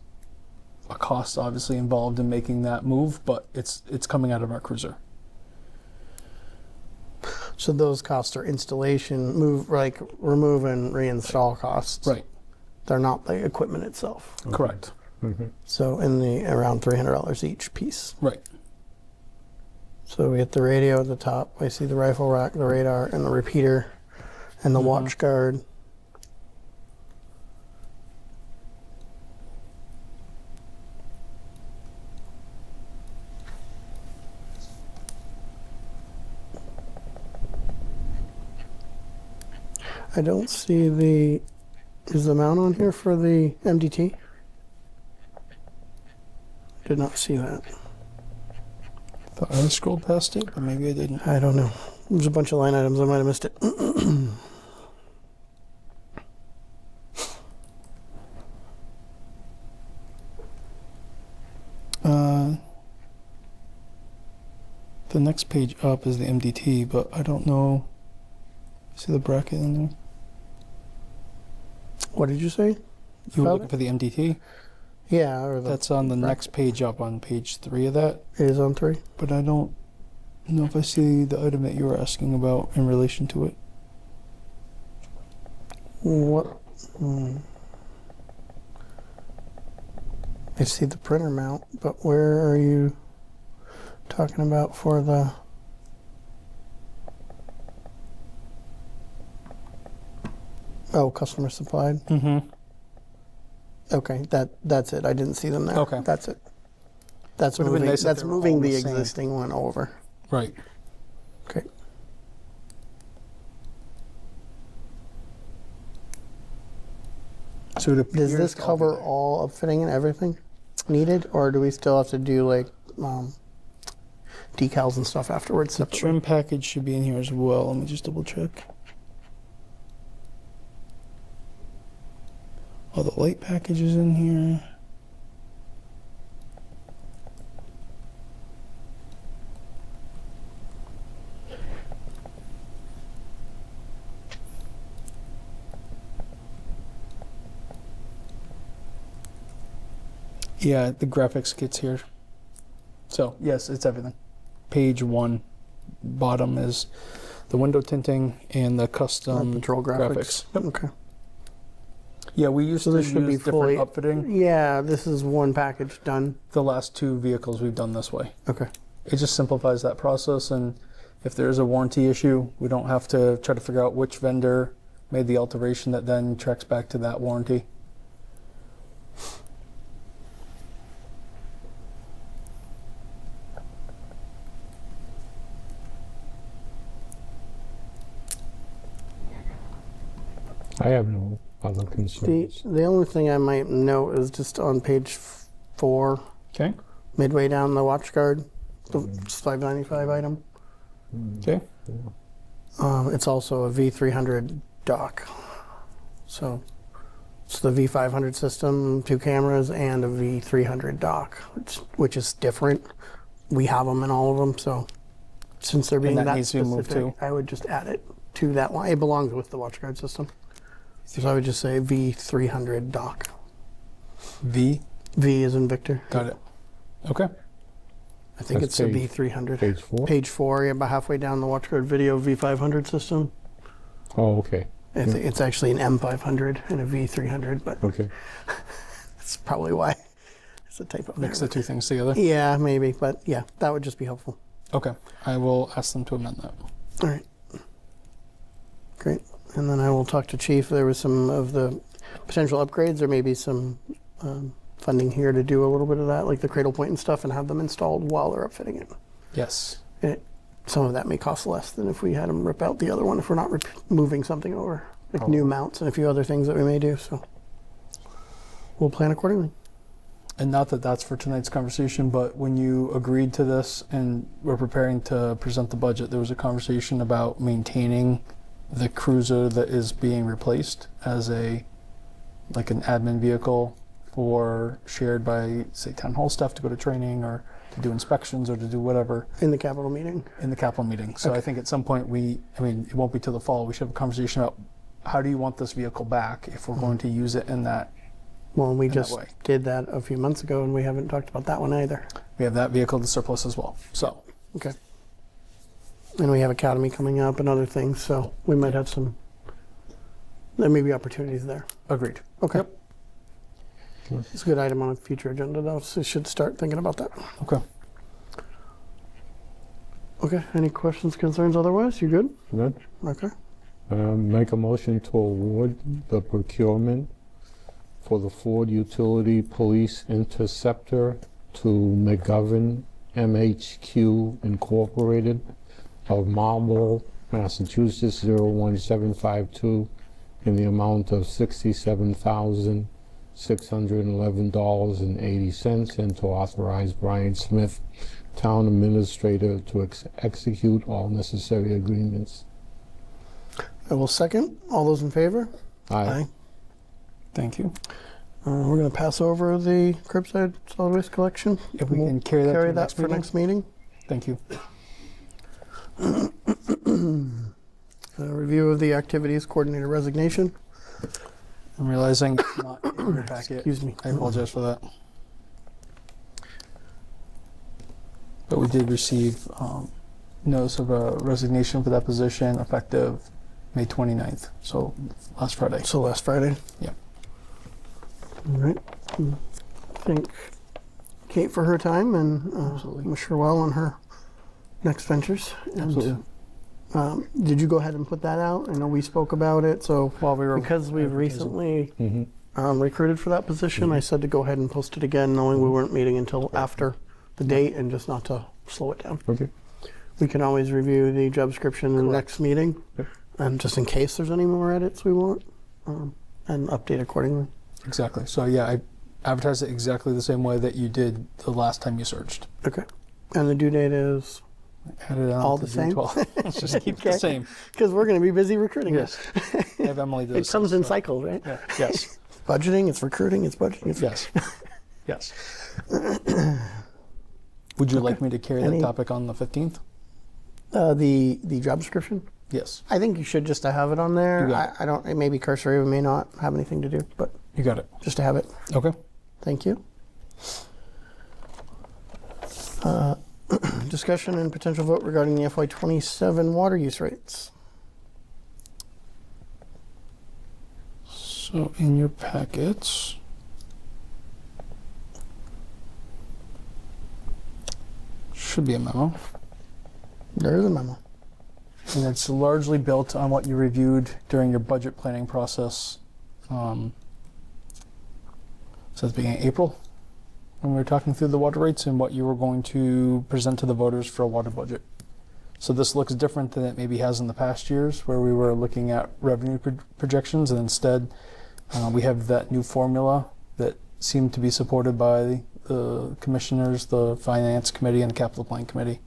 a cost obviously involved in making that move, but it's coming out of our cruiser. So those costs are installation, remove and reinstall costs. Right. They're not the equipment itself. Correct. Okay. So in the around $300 each piece. Right. So we get the radio at the top. I see the rifle rack, the radar, and the repeater, and the watch guard. I don't see is the mount on here for the MDT? Did not see that. Thought I scrolled past it, but maybe I didn't. I don't know. There's a bunch of line items. I might have missed it. The next page up is the MDT, but I don't know. See the bracket in there? What did you say? You were About looking for the MDT? Yeah, or That's on the next page up on page 3 of that. it is on 3. But I don't know if I see the item that you were asking about in relation to it. What? I see the printer mount, but where are you talking about for the? Oh, customer supplied. Mm-hmm. Okay, that's it. I didn't see them there. Okay. That's it. That's Would've been moving. nice if That's they were moving all the the same. existing one over. Right. Okay. So it Does appears this to all be cover there. all upfitting and everything needed, or do we still have to do like decals and stuff afterwards The separately? trim package should be in here as well. Let me just double check. Oh, the light package is in here. Yeah, the graphics kit's here. So, yes, it's everything. Page 1, bottom is the window tinting and the custom Patrol graphics. Yep. Okay. Yeah, we used So to this should be use different fully- upfitting. Yeah, this is one package done. The last 2 vehicles we've done this way. Okay. It just simplifies that process, and if there's a warranty issue, we don't have to try to figure out which vendor made the alteration that then tracks back to that warranty. I have no other concerns. The only thing I might note is just on page 4, Okay. midway down the watch guard, the $595 item. Okay. It's also a V300 dock. So it's the V500 system, 2 cameras, and a V300 dock, which is different. We have them in all of them, so since they're being that that needs to be moved specific, I would just add it to that line. It belongs with the watch guard system. So I would just say V300 dock. V. V is in Victor. Got it. Okay. I think That's it's a page- V300. Page 4? Page 4, yeah, about halfway down the watch guard video V500 system. Oh, okay. It's actually an M500 and a V300, but Okay. that's probably why it's a typo. Mix the there. 2 things together. Yeah, maybe, but yeah, that would just be helpful. Okay. I will ask them to amend that. All right. Great. And then I will talk to Chief. There was some of the potential upgrades. There may be some funding here to do a little bit of that, like the cradle point and stuff, and have them installed while they're upfitting it. Yes. Some of that may cost less than if we had them rip out the other one, if we're not moving something over, like new mounts and a few other things that we may do. So we'll plan accordingly. And not that that's for tonight's conversation, but when you agreed to this and we're preparing to present the budget, there was a conversation about maintaining the cruiser that is being replaced as like an admin vehicle for shared by, say, town hall staff to go to training or to do inspections or to do whatever In the capital meeting? in the capital meeting. So I Okay. think at some point it won't be till the fall, we should have a conversation about how do you want this vehicle back if we're going to use it in that Well, we in that just way. did that a few months ago, and we haven't talked about that one either. We have that vehicle to surplus as well. So, Okay. And we have Academy coming up and other things, so we might have there may be opportunities there. agreed. Okay. Yep. It's a good item on a future agenda, though, so you should start thinking about that. Okay. Okay, any questions, concerns otherwise? You good? Good. Okay. Make a motion to award the procurement for the Ford Utility Police Interceptor to McGovern MHQ Incorporated of Marlborough, Massachusetts 01752 in the amount of $67,611.80, and to authorize Brian Smith, Town Administrator, to execute all necessary agreements. I will second. All those in favor? Aye. Thank you. We're going to pass over the curbside solid waste collection. If we We'll can carry that to the that next for meeting. next meeting. Thank you. Review of the activities coordinator resignation. I'm realizing it's not in your packet. Excuse me. I apologize for that. But we did receive notice of a resignation for that position effective May 29th, so last Friday. So last Friday. Yeah. All right. Thank Kate for her time, and Absolutely. wish her well on her next ventures. And, Absolutely. did you go ahead and put that out? I know we spoke about it, so While we were because we've advertising. recently Mm-hmm. recruited for that position, I said to go ahead and post it again, knowing we weren't meeting until after the date, and just not to slow it down. Okay. We can always review the job description in the Correct. next meeting, Yep. and just in case there's any more edits we want, and update accordingly. Exactly. So yeah, I advertised it exactly the same way that you did the last time you searched. Okay. And the due date is, Had it on All to the June same? 12th. Let's just keep it Okay. the same. because we're going to be busy recruiting. Yes. I have Emily do It the comes same in stuff. cycles, right? Yeah. Yes. Budgeting, it's recruiting, it's budgeting. It's Yes. Yes. Would you like me to carry Any- that topic on the 15th? The job description. Yes. I think you should just to have it on there. You got I don't. Maybe Cursor may not have anything to do, but You got it. just to have it. Okay. Thank you. Discussion and potential vote regarding the FY27 water use rates. So in your packets, should be a memo. There is a memo. And it's largely built on what you reviewed during your budget planning process. So at the beginning of April, when we were talking through the water rates and what you were going to present to the voters for a water budget. So this looks different than it maybe has in the past years, where we were looking at revenue projections, and instead we have that new formula that seemed to be supported by the commissioners, the finance committee, and the capital plan committee.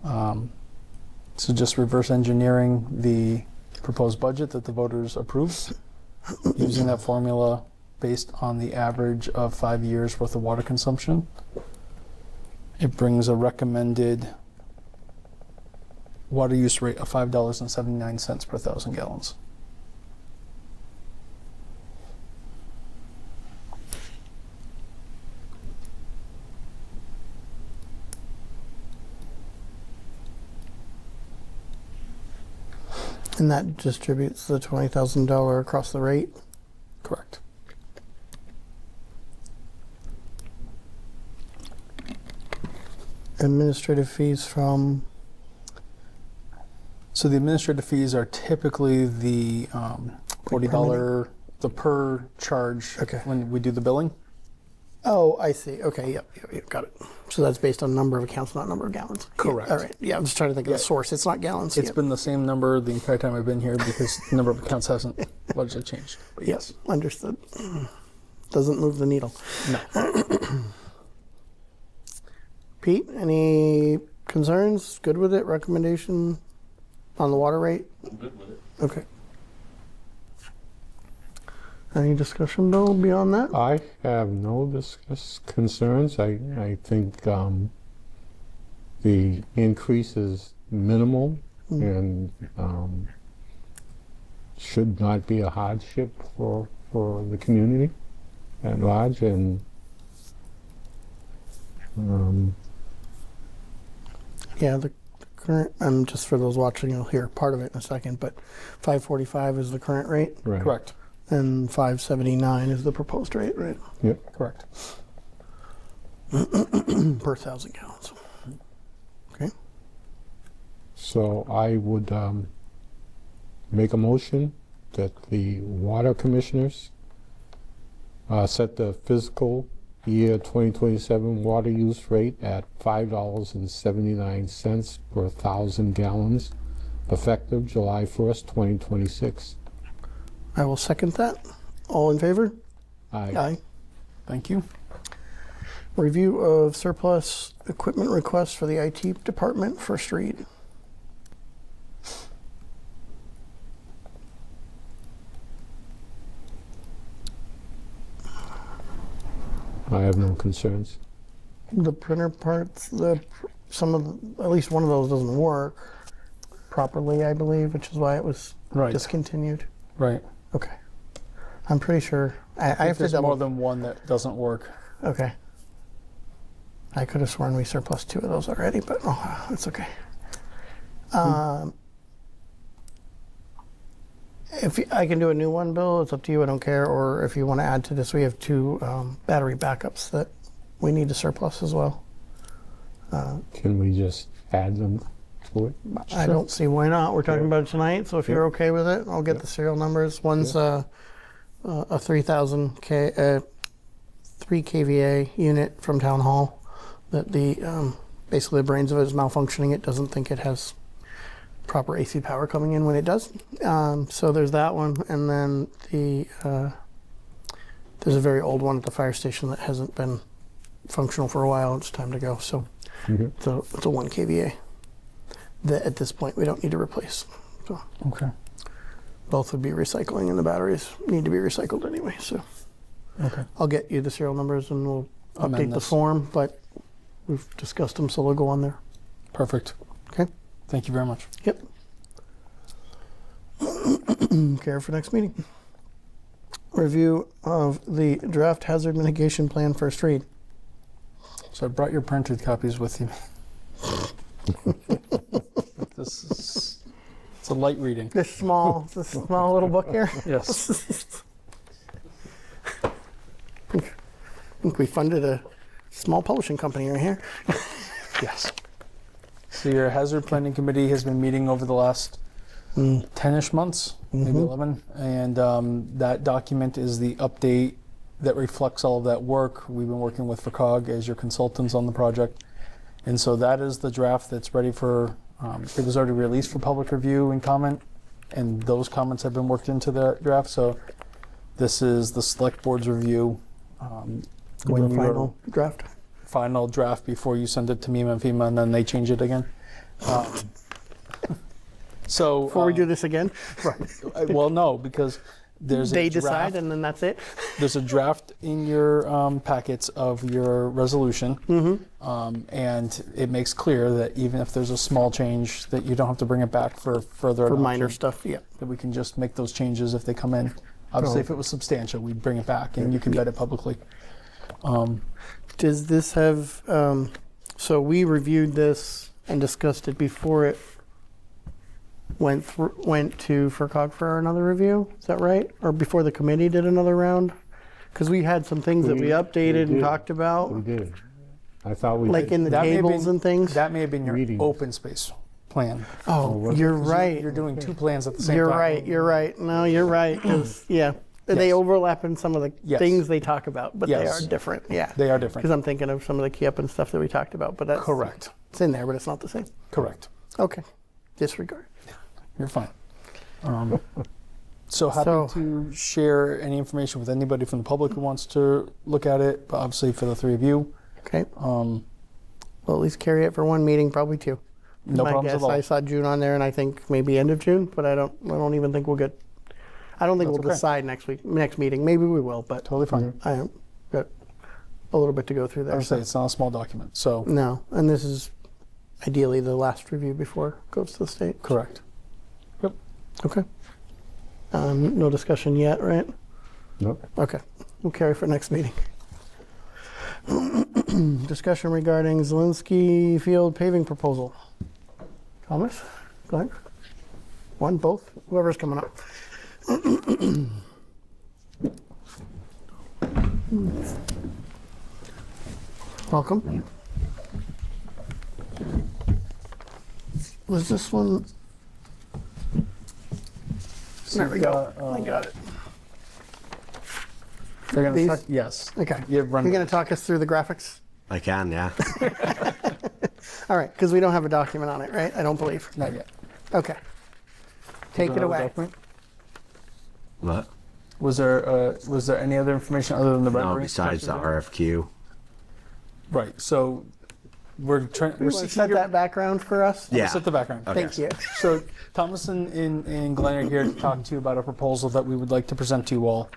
So just reverse engineering the proposed budget that the voters approved, using that formula based on the average of 5 years worth of water consumption. It brings a recommended water use rate of $5.79 per 1,000 gallons. And that distributes the $20,000 across the rate. Correct. Administrative fees from, So the administrative fees are typically the $40 the per charge Okay. when we do the billing. oh, I see. Okay, yep, got it. So that's based on number of accounts, not number of gallons. Yeah, Correct. all right. Yeah, I'm just trying to think of Yeah. the source. It's not gallons. It's Yep. been the same number the entire time I've been here because the number of accounts hasn't largely changed. But Yes, understood. Doesn't move the needle. No. Pete, any concerns? Good with it? Recommendation? on the water rate? I'm good with it. Okay. Any discussion, Bill, beyond that? I have no concerns. I think the increase is minimal and should not be a hardship for the community at large. And Yeah, the current, just for those watching, you'll hear part of it in a second, but 545 is the current rate, right. Correct. and 579 is the proposed rate, right? Yep. Correct. Per 1,000 gallons. Okay. So I would make a motion that the water commissioners set the fiscal year 2027 water use rate at $5.79 per 1,000 gallons, effective July 1st, 2026. I will second that. All in favor? Aye. Thank you. Review of surplus equipment requests for the IT department, first read. I have no concerns. The printer parts, at least one of those doesn't work properly, I believe, which is why it was Right. discontinued. Right. Okay. I'm pretty sure. I have to There's double. more than one that doesn't work. Okay. I could have sworn we surplus 2 of those already, but it's okay. If I can do a new one, Bill, it's up to you. I don't care. Or if you want to add to this, we have 2 battery backups that we need to surplus as well. Can we just add them to it? I don't see why not. We're talking Yeah. about it tonight, so if you're okay with it, I'll get Yeah. the serial numbers. One's a 3,000 3 kVA unit from Town Hall that basically the brains of it is malfunctioning. It doesn't think it has proper AC power coming in when it does. So there's that one, and then there's a very old one at the fire station that hasn't been functional for a while. It's time to go. So Mhm. it's a 1 kVA that at this point we don't need to replace. So Okay. both would be recycling, and the batteries need to be recycled anyway. So Okay. I'll get you the serial numbers and we'll Amend update the this. form, but we've discussed them, so they'll go on there. Perfect. Okay. Thank you very much. Yep. Care for next meeting. Review of the draft hazard mitigation plan, first read. So I brought your printed copies with you. It's a light reading. This small little book here. Yes. I think we funded a small publishing company right here. Yes. So your hazard planning committee has been meeting over the last 10-ish months, maybe 11, and that document is the update that reflects all of that work. We've been working with FCOG as your consultants on the project, and so that is the draft that's ready for. It was already released for public review and comment, and those comments have been worked into the draft. So this is the select board's review. When you final draft. final draft before you send it to MEMA and FEMA, and then they change it again. So Before we do this again, right. Well, no, because there's they a draft, decide, and then that's it. there's a draft in your packets of your resolution, and it makes clear that even if there's a small change, that you don't have to bring it back for further For minor adoption, stuff, yeah. that we can just make those changes if they come in. Obviously, if it was substantial, we'd bring it back, and you can vet it publicly. Does this have, so we reviewed this and discussed it before it went to FCOG for another review? Is that right? Or before the committee did another round? Because we had some things that we updated and did. talked about, We did. I thought we like did. in the That may have tables been- and things. That may have been your Readings. open space plan. Oh, was it? you're 'Cause right. You're doing 2 plans at the same You're time. right. You're right. No, you're right. 'Cause, yeah, they Yes. overlap in some of the Yes. things they talk about, but they Yes. are different. Yeah, They are because different. I'm thinking of some of the key up and stuff that we talked about, but that's Correct. It's in there, but it's not the same. Correct. Okay, disregard. You're fine. So happy So- to share any information with anybody from the public who wants to look at it, but obviously for the 3 of you. Okay, Um, well at least carry it for 1 meeting, probably 2. No My problems guess, at all. I saw June on there, and I think maybe end of June, but I don't even think we'll get. I don't think That's we'll okay. decide next meeting. Maybe we will, but Totally fine. I got a little bit to go through I there. would say it's not a small document, so No, and this is ideally the last review before it goes to the state. correct. Okay. No discussion yet, right? Nope. Okay. We'll carry for next meeting. Discussion regarding Zielinski Field paving proposal. Thomas, go ahead. One, both, whoever's coming up. Welcome. Was this one? There we go. I got it. They're gonna These? talk, yes. Okay. You have You're run- going to talk us through the graphics? I can, yeah. All right, because we don't have a document on it, right? I don't believe. Not yet. Okay. Take it away. What? Was there any other information other than the No, rendering? besides the RFQ. Right. So we're trying. You want to set that background for us? Yeah. Set the background. Okay. Thank you. So Thomas and Glenn are here to talk to you about a proposal that we would like to present to you all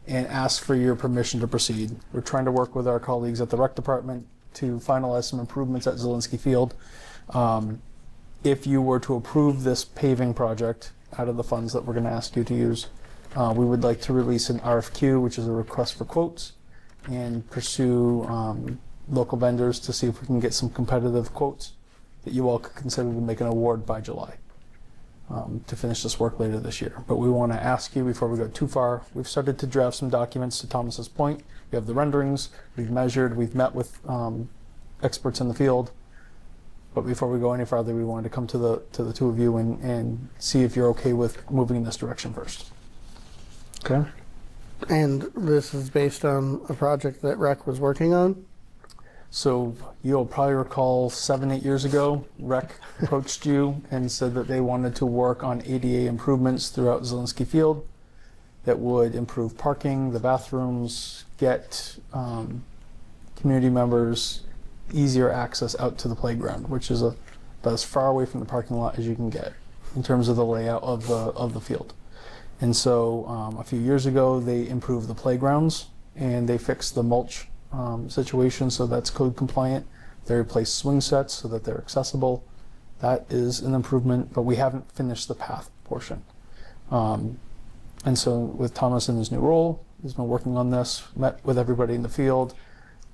and ask for your permission to proceed. We're trying to work with our colleagues at the rec department to finalize some improvements at Zielinski Field. If you were to approve this paving project out of the funds that we're going to ask you to use, we would like to release an RFQ, which is a request for quotes, and pursue local vendors to see if we can get some competitive quotes that you all could consider to make an award by July to finish this work later this year. But we want to ask you before we go too far. We've started to draft some documents to Thomas's point. We have the renderings, we've measured, we've met with experts in the field. But before we go any farther, we wanted to come to the two of you and see if you're okay with moving in this direction first. Okay. And this is based on a project that Rec was working on? So you'll probably recall 7-8 years ago, Rec approached you and said that they wanted to work on ADA improvements throughout Zielinski Field that would improve parking, the bathrooms, get community members easier access out to the playground, which is about as far away from the parking lot as you can get in terms of the layout of the field. And so a few years ago, they improved the playgrounds and they fixed the mulch situation, so that's code compliant. They replaced swing sets so that they're accessible. That is an improvement, but we haven't finished the path portion. And so with Thomas in his new role, he's been working on this, met with everybody in the field,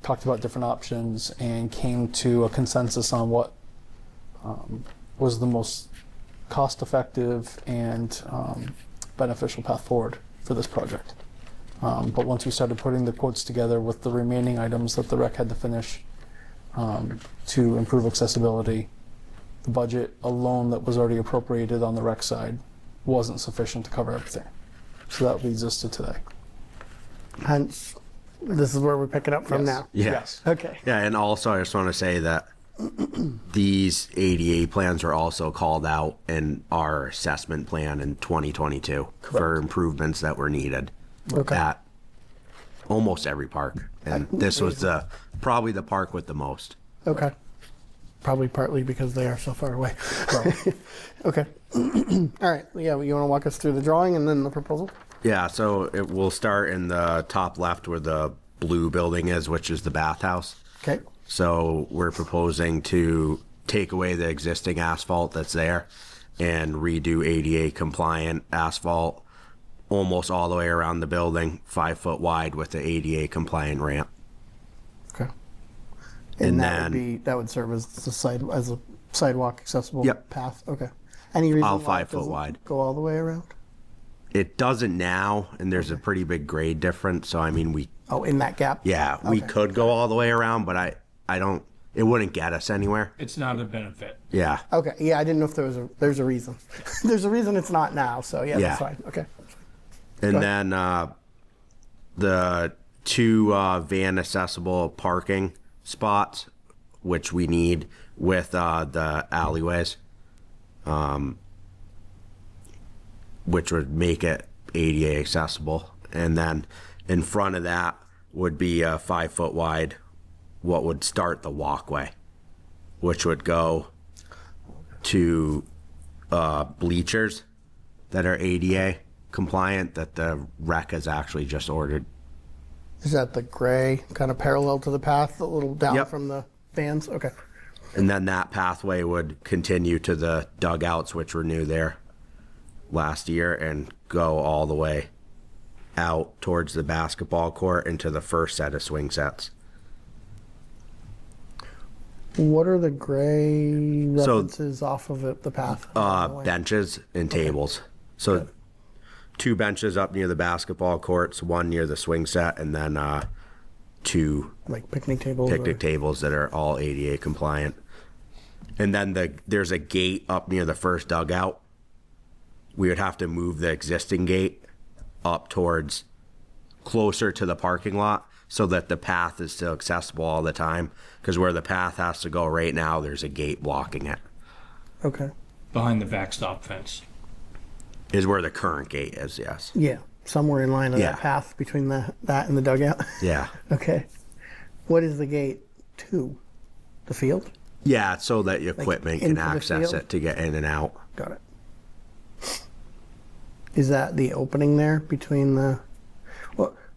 talked about different options, and came to a consensus on what was the most cost-effective and beneficial path forward for this project. But once we started putting the quotes together with the remaining items that the rec had to finish to improve accessibility, the budget alone that was already appropriated on the rec side wasn't sufficient to cover everything. So that leads us to today. Hence, this is where we pick it up from Yes. now. Yeah. Yes. Okay. Yeah, and also I just want to say that these ADA plans are also called out in our assessment plan in 2022 for improvements that were needed Okay. at almost every park. And this was probably the park with the most. Okay. Probably partly because they are so far away. Okay. All right. Yeah, you want to walk us through the drawing and then the proposal? Yeah, so it will start in the top left where the blue building is, which is the bathhouse. Okay. So we're proposing to take away the existing asphalt that's there and redo ADA compliant asphalt almost all the way around the building, 5 foot wide with the ADA compliant ramp. Okay. And that then- would serve as the sidewalk accessible Yep. path. Okay. Any reason All why 5 it foot doesn't wide. go all the way around? It doesn't now, and there's a pretty big grade difference. So I mean, we In that gap? we Okay. could go all the way around, but I don't. It wouldn't get us anywhere. It's not a benefit. Yeah. Okay. Yeah, I didn't know if there's a reason. There's a reason it's not now. So yeah, Yeah. that's fine. Okay. And Go then the two van accessible parking spots, which we need with the alleyways, which would make it ADA accessible. And then in front of that would be a 5 foot wide, what would start the walkway, which would go to bleachers that are ADA compliant that the rec has actually just ordered. Is that the gray kind of parallel to the path, a little down Yep. from the fans? Okay. And then that pathway would continue to the dugouts, which were new there last year, and go all the way out towards the basketball court into the first set of swing sets. What are the gray So- references off of it, the path? Away? Benches and tables. So 2 benches up near the basketball courts, 1 near the swing set, and then 2 Like picnic tables? picnic tables that are all ADA compliant. And then there's a gate up near the first dugout. We would have to move the existing gate up towards closer to the parking lot so that the path is still accessible all the time. Because where the path has to go right now, there's a gate blocking it. Okay. Behind the backstop fence. Is where the current gate is, yes. Yeah. Somewhere in line of Yeah. that path between that and the dugout. Yeah. Okay. What is the gate to? The field? Yeah, so that your equipment can into the access field? it to get in and out. Got it. Is that the opening there between the?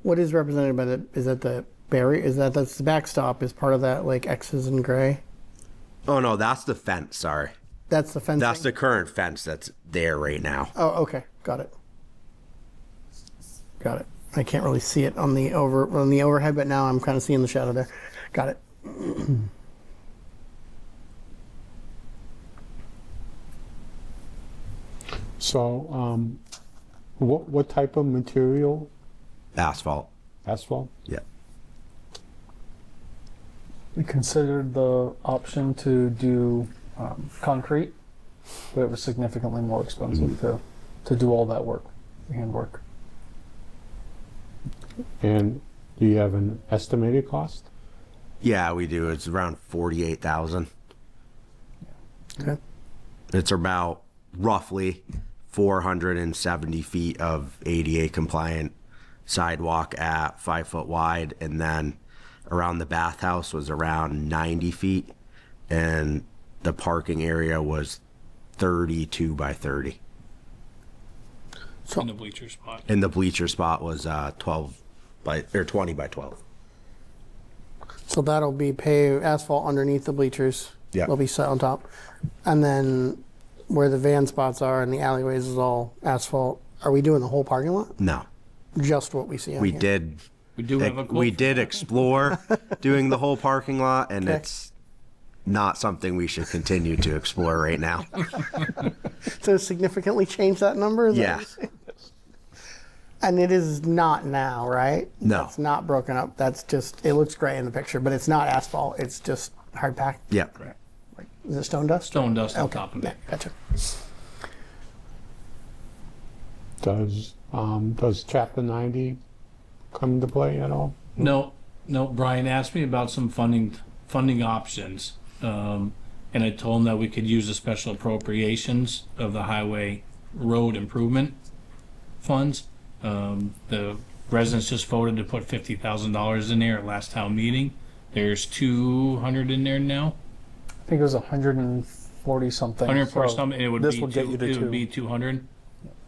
What is represented by the? Is that the barrier? That's the backstop? Is part of that like X's in gray? Oh, no, that's the fence, sorry. That's the fencing. That's the current fence that's there right now. Oh, okay. Got it. Got it. I can't really see it on the overhead, but now I'm kind of seeing the shadow there. Got it. So, what type of material? Asphalt. Asphalt? Yeah. We considered the option to do concrete, but it was significantly more expensive to do all that work, the handwork. And do you have an estimated cost? Yeah, we do. It's around 48,000. Okay. It's about roughly 470 feet of ADA compliant sidewalk at 5 foot wide, and then around the bathhouse was around 90 feet, and the parking area was 32 by 30. So In the bleacher spot. And the bleacher spot was 20 by 12. So that'll be paved asphalt underneath the bleachers. Yeah. They'll be set on top, and then where the van spots are and the alleyways is all asphalt. Are we doing the whole parking lot? No, Just what we see on we here? did. We do have a quote. We did explore doing the whole parking lot, and Okay. it's not something we should continue to explore right now. So significantly change that number? Is that Yeah. what you're saying? And it is not now, right? No. It's not broken up. That's just, it looks gray in the picture, but it's not asphalt. It's just hard packed. Yeah. Is it stone dust? Stone dust on Okay. top of Yeah, it. gotcha. Does Chapter 90 come into play at all? No, Brian asked me about some funding options. And I told him that we could use the special appropriations of the highway road improvement funds. The residents just voted to put $50,000 in there at last town meeting. There's 200 in there now. I think it was 140 something. 140 so something, and it would this be will get you to it two. would be 200.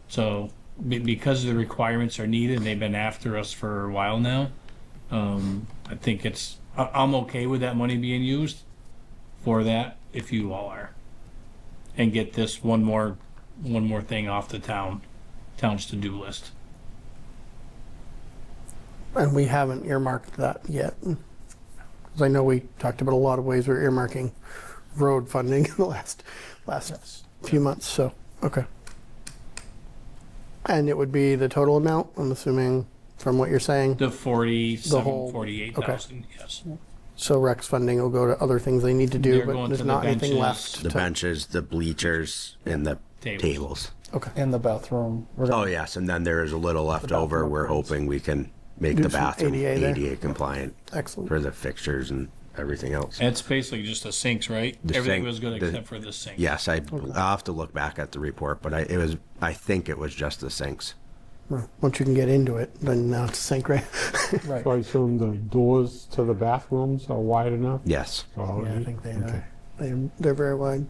So because the requirements are needed, and they've been after us for a while now. I think I'm okay with that money being used for that if you all are, and get this one more thing off the town's to-do list. And we haven't earmarked that yet. Because I know we talked about a lot of ways we're earmarking road funding in the last few months, so, okay. And it would be the total amount, I'm assuming, from what you're saying? The 47, whole- 48,000, yes. So Rex funding will go to other things they need to do, They're but going there's to the not anything benches. left The to. benches, the bleachers, and the Tables. tables. Okay. In the bathroom. We're Oh, gonna- yes, and then there is a little left bathroom over. We're upgrades. hoping we can make Do the some bathroom ADA there. ADA compliant Excellent. for the fixtures and everything else. And it's basically just the sinks, right? The Everything sink- was good the- except for the sink. Yes, I'll have to look back at the report, but I think it was just the sinks. Well, once you can get into it, then now it's a sink, right? Right. So I assume the doors to the bathrooms are wide enough? Yes. So- Yeah, I think they okay. are. They're very wide.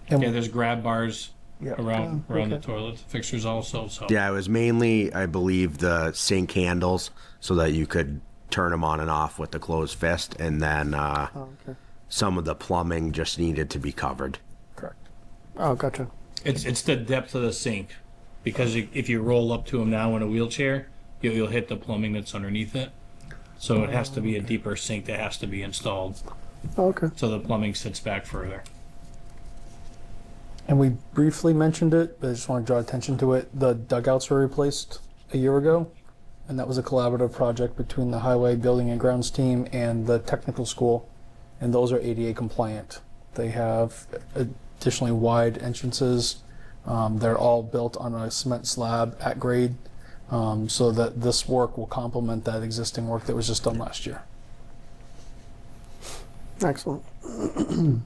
And Yeah, there's grab bars Yeah. around Oh, the okay. toilet fixtures also, so. Yeah, it was mainly, I believe, the sink handles so that you could turn them on and off with the closed fist, and then Oh, okay. some of the plumbing just needed to be covered. correct. Oh, gotcha. It's the depth of the sink, because if you roll up to them now in a wheelchair, you'll hit the plumbing that's underneath it. So it has to be a deeper sink that has to be installed, Oh, okay. so the plumbing sits back further. And we briefly mentioned it, but I just want to draw attention to it. The dugouts were replaced a year ago, and that was a collaborative project between the highway building and grounds team and the technical school, and those are ADA compliant. They have additionally wide entrances. They're all built on a cement slab at grade, so that this work will complement that existing work that was just done last year. Excellent.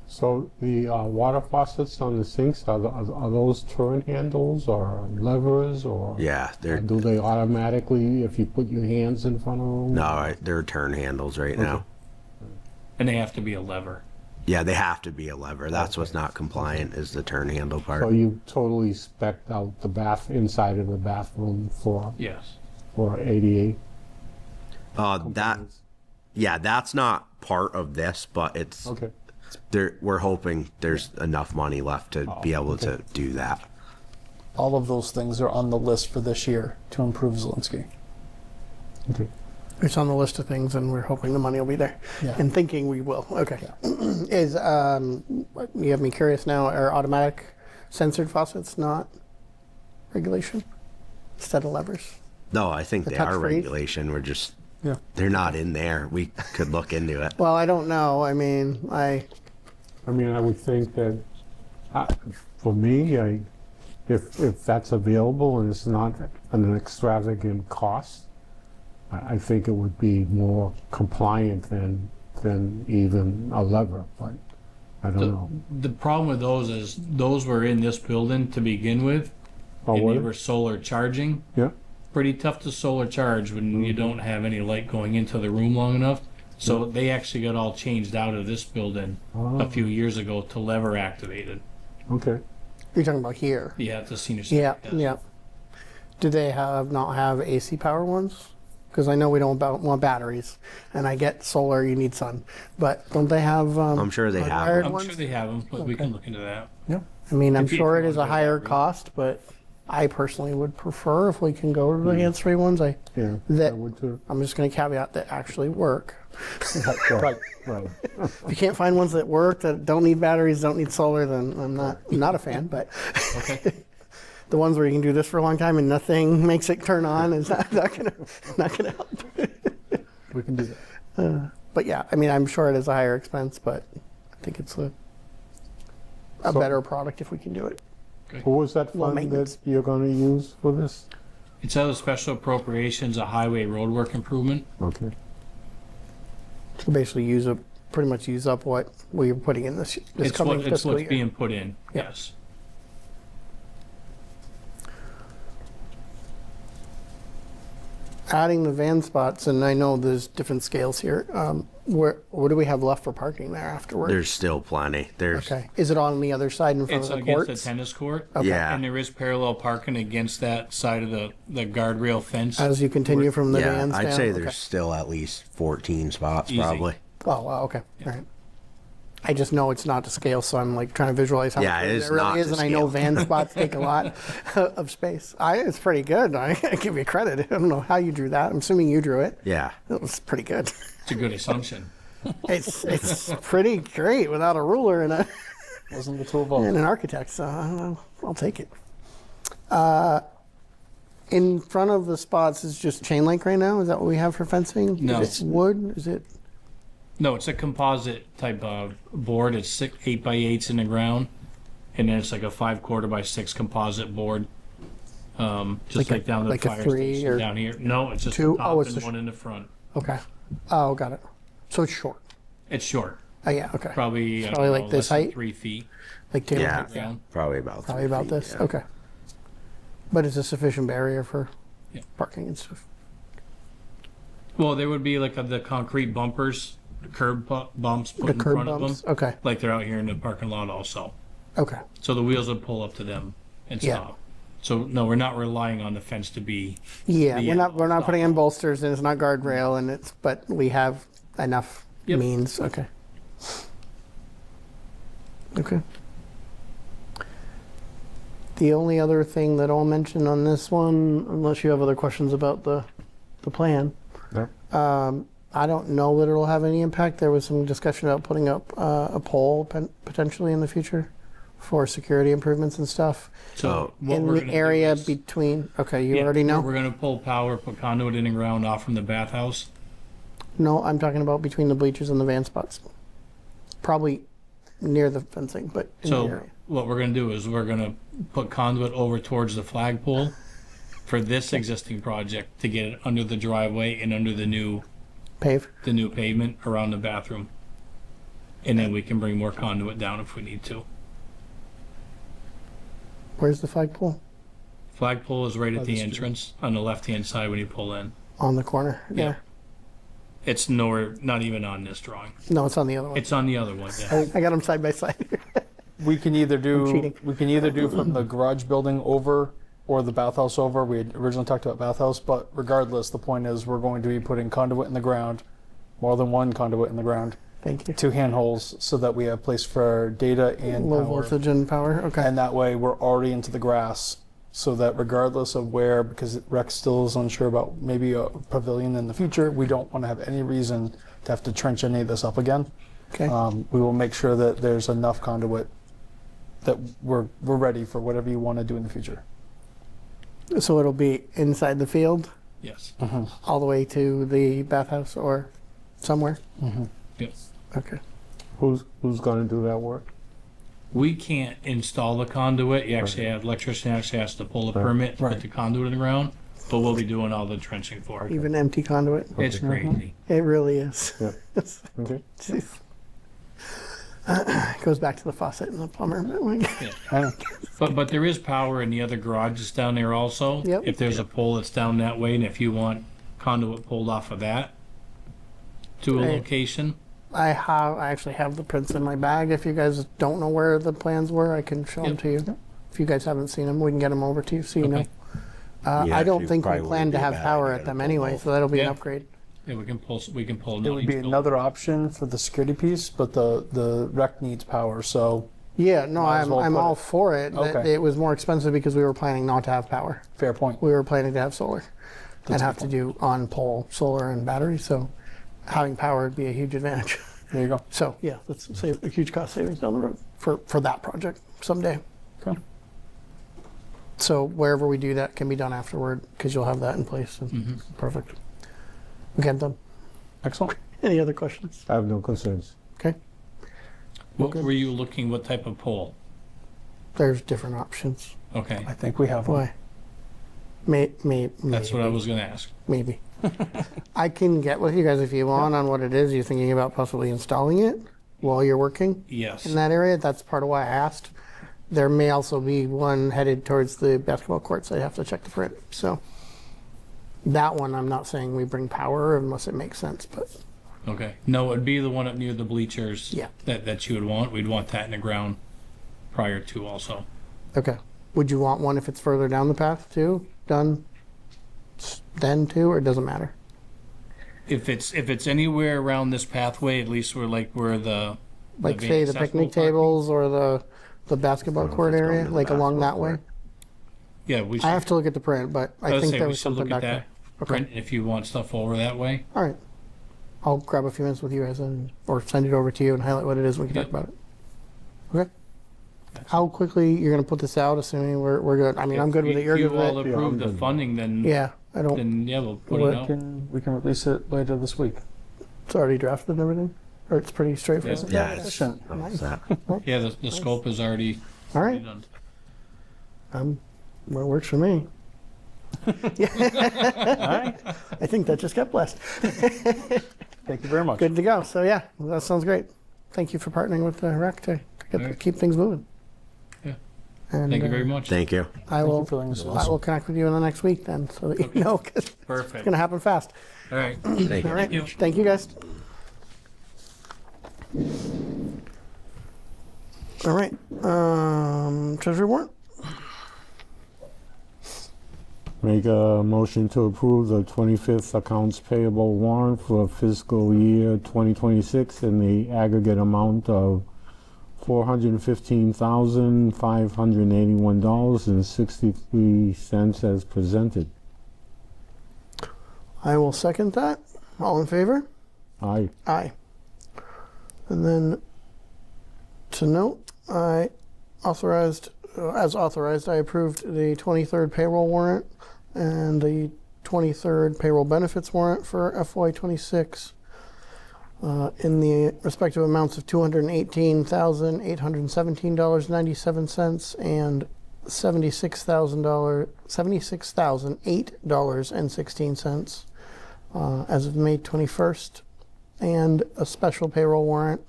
So the water faucets on the sinks, are those turn handles or levers, or Yeah, they're do they automatically, if you put your hands in front of them? no, they're turn handles right now. And they have to be a lever. Yeah, they have to be a lever. That's what's not compliant is the turn handle part. So you totally spec'd out the inside of the bathroom for Yes. ADA? That's not part of this, but it's Okay. we're hoping there's enough money left to be able to do that. All of those things are on the list for this year to improve Zelensky. Okay. It's on the list of things, and we're hoping the money will be there, Yeah. and thinking we will. Okay. Is you have me curious now? Are automatic censored faucets not regulation instead of levers? No, I think The they are touch-free? regulation. We're just Yeah. they're not in there. We could look into it. Well, I don't know. I mean, I mean, I would think that, for me, if that's available and it's not an extravagant cost, I think it would be more compliant than even a lever, but I don't know. The problem with those is those were in this building to begin with, Oh, and what? they were solar charging. Yeah, Pretty tough to solar charge when you don't have any light going into the room long enough. So they actually got all changed out of this building a few years ago to lever activated. okay. you're talking about here. Yeah, it's a senior Yeah, center. yeah. Do they not have AC power ones? Because I know we don't want batteries, and I get solar. You need sun, but don't they have? I'm sure they have hardwired them. I'm ones? sure they have them, but we can look into that. I mean, I'm If you sure it want is a to higher battery. cost, but I personally would prefer if we can go to the hands-free ones. Yeah, That- I would too. I'm just going to caveat that actually work. Right, right. If you can't find ones that work, that don't need batteries, don't need solar, then I'm not a fan. But Okay. the ones where you can do this for a long time and nothing makes it turn on is not gonna help. We can do that. But yeah, I mean, I'm sure it is a higher expense, but I think it's a So- better product if we can do it. What was that Low fund maintenance. that you're gonna use for this? It's out of special appropriations, a highway roadwork improvement. Okay. So basically, pretty much use up what we're putting in this It's coming it's fiscal what's year. being put in. Yeah. Yes. Adding the van spots, and I know there's different scales here. What do we have left for parking there afterwards? There's still plenty. There's Okay. Is it on the other side in front It's of the against courts? the tennis court. Okay. yeah. And there is parallel parking against that side of the guardrail fence. As you continue from the Yeah, vans I'd down? say Okay. there's still at least 14 spots Easy. probably. Oh, wow, okay. All right. I just know it's not to scale, so I'm like trying to visualize how Yeah, much it is there not really is, to and I know scale. van spots take a lot of space. It's pretty good. I give you credit. I don't know how you drew that. I'm assuming you drew it. Yeah. It was pretty good. It's a good assumption. It's pretty great without a ruler and Wasn't the tool involved? an architect, so I don't know. I'll take it. In front of the spots is just chain link right now? Is that what we have for fencing? No. Is it wood? Is it? No, it's a composite type of board. It's 8x8s in the ground, and then it's like a 5/4 by 6 composite board. Just like down the like a fire 3 station or down here. No, it's just 2? a top Oh, it's and a one in the front. Okay. Oh, got it. So it's short. It's short, Oh, yeah, okay. probably I don't Probably know, like this less than height? 3 feet. Like table Yeah. height. Ground. Probably about Probably 3 about feet, this. yeah. Okay. But it's a sufficient barrier for Yeah. parking and stuff. Well, there would be like the concrete bumpers, bumps put The in curb front bumps. of them, Okay. like they're out here in the parking lot also. Okay. So the wheels would pull up to them and Yeah. stop. So no, we're not relying on the fence to be, Yeah, The we're not stop putting in wall. bolsters and it's not guardrail and it's, but we have enough Yep. means. Okay. Okay. The only other thing that I'll mention on this one, unless you have other questions about the plan, Yep. I don't know that it'll have any impact. There was some discussion about putting up a pole potentially in the future for security improvements and stuff so what in we're the gonna do area is- between. Okay, you Yeah, already know. We're gonna pull power, put conduit in the ground off from the bathhouse. No, I'm talking about between the bleachers and the van spots. Probably near the fencing, but in the So area. what we're gonna do is we're gonna put conduit over towards the flagpole for this existing project to get it under the driveway and under the new Pave. pavement around the bathroom. And then we can bring more conduit down if we need to. Where's the flagpole? Flagpole is right By at the the street. entrance on the left-hand side when you pull in. On the corner. Yeah. It's nowhere, not even on this drawing. No, it's on the other one. It's on the other one, yeah. I got them side by side. We can either cheating. do from the garage building over or the bathhouse over. We had originally talked about bathhouse, but regardless, the point is we're going to be putting conduit in the ground, more than one conduit in the ground, Thank you. 2 handholds so that we have place for data and Low power. voltage and power. Okay. And that way we're already into the grass so that regardless of where, because Rex still is unsure about maybe a pavilion in the future, we don't want to have any reason to have to trench any of this up again. Okay. We will make sure that there's enough conduit that we're ready for whatever you want to do in the future. So it'll be inside the field, Yes. all the way to the bathhouse or somewhere. Yep. Okay. Who's gonna do that work? We can't install the conduit. You actually have, electrician actually has to pull a Right. permit to Right. put the conduit in the ground, but we'll be doing all the trenching for it. Even empty conduit. It's crazy. It really is. Yeah. Okay. Jeez. It goes back to the faucet and the plumber. But like, But there is power in the other garages down there also. Yep. If there's a pole that's down that way, and if you want conduit pulled off of that to a Right. location, I actually have the prints in my bag. If you guys don't know where the plans were, I can show them Yep. to you. If you guys haven't seen them, we can get them over to you so you know. Okay. Yeah, I don't actually, think we probably plan wouldn't to be a have bad power idea at to them pull anyway, both. so that'll be an Yeah. upgrade. yeah, we can pull It another would be another option for the security piece, but the rec needs power, so Yeah, no, Might as well I'm put all it- for it. Okay. It was more expensive because we were planning not to have power. fair point. We were planning to have solar That's and a have good to do on-pole solar and battery. So having power would be a huge advantage. There you go. So yeah, let's save a huge cost savings down the road for that project someday. Okay. So wherever we do that can be done afterward because you'll have that in place. And Perfect. Okay, I'm done. Excellent. Any other questions? I have no concerns. Okay. What were you looking, what type of pole? There's different options. Okay, I think we have one. Why? that's what I was gonna ask. Maybe. I can get with you guys if you want on what it is you're thinking about possibly installing it while you're working Yes. in that area. That's part of why I asked. There may also be one headed towards the basketball courts. I have to check the print. So that one, I'm not saying we bring power unless it makes sense, but Okay. No, it'd be the one up near the bleachers. Yeah. That you would want. We'd want that in the ground prior to also. okay. Would you want one if it's further down the path too? Done then too, or it doesn't matter? If it's anywhere around this pathway, at least we're like where the Like van say the accessible picnic parking? tables or the basketball court it's going area, to the like along that basketball way? court. Yeah, we should. I have to look at the print, but I would think say there we was should something look at back there. that print if you want stuff over that way. All right. I'll grab a few minutes with you guys or send it over to you and highlight what it is. We can Yep. talk about it. Okay. How quickly you're going to put this out, assuming we're good? I mean, I'm good with it. You're If good you with all it. approve I'm the good. funding, then Yeah, I don't. then yeah, we'll put What- it out. We can release it later this week. It's already drafted and everything, or it's pretty straightforward. Yeah, it's Efficient. it's that. Yeah, the scope is already All right. done. Well, it works for me. All right. I think that just got blessed. Thank you very much. Good to go. So yeah, that sounds great. Thank you for partnering with the REC to All right. keep things moving. Yeah. And, Thank you very much. Thank you. I Thank will. you for letting us know. I will connect with you in the next week then, so that you know, because it's Perfect. going to happen fast. All right. Thank you. All right. you. Thank you, guys. All right, treasury warrant. Make a motion to approve the 25th accounts payable warrant for fiscal year 2026 in the aggregate amount of $415,581.63 as presented. I will second that. All in favor? Aye. Aye. And then to note, I authorized, as authorized, I approved the 23rd payroll warrant and the 23rd payroll benefits warrant for FY26 in the respective amounts of $218,817.97 and $76,008.16 as of May 21st, and a special payroll warrant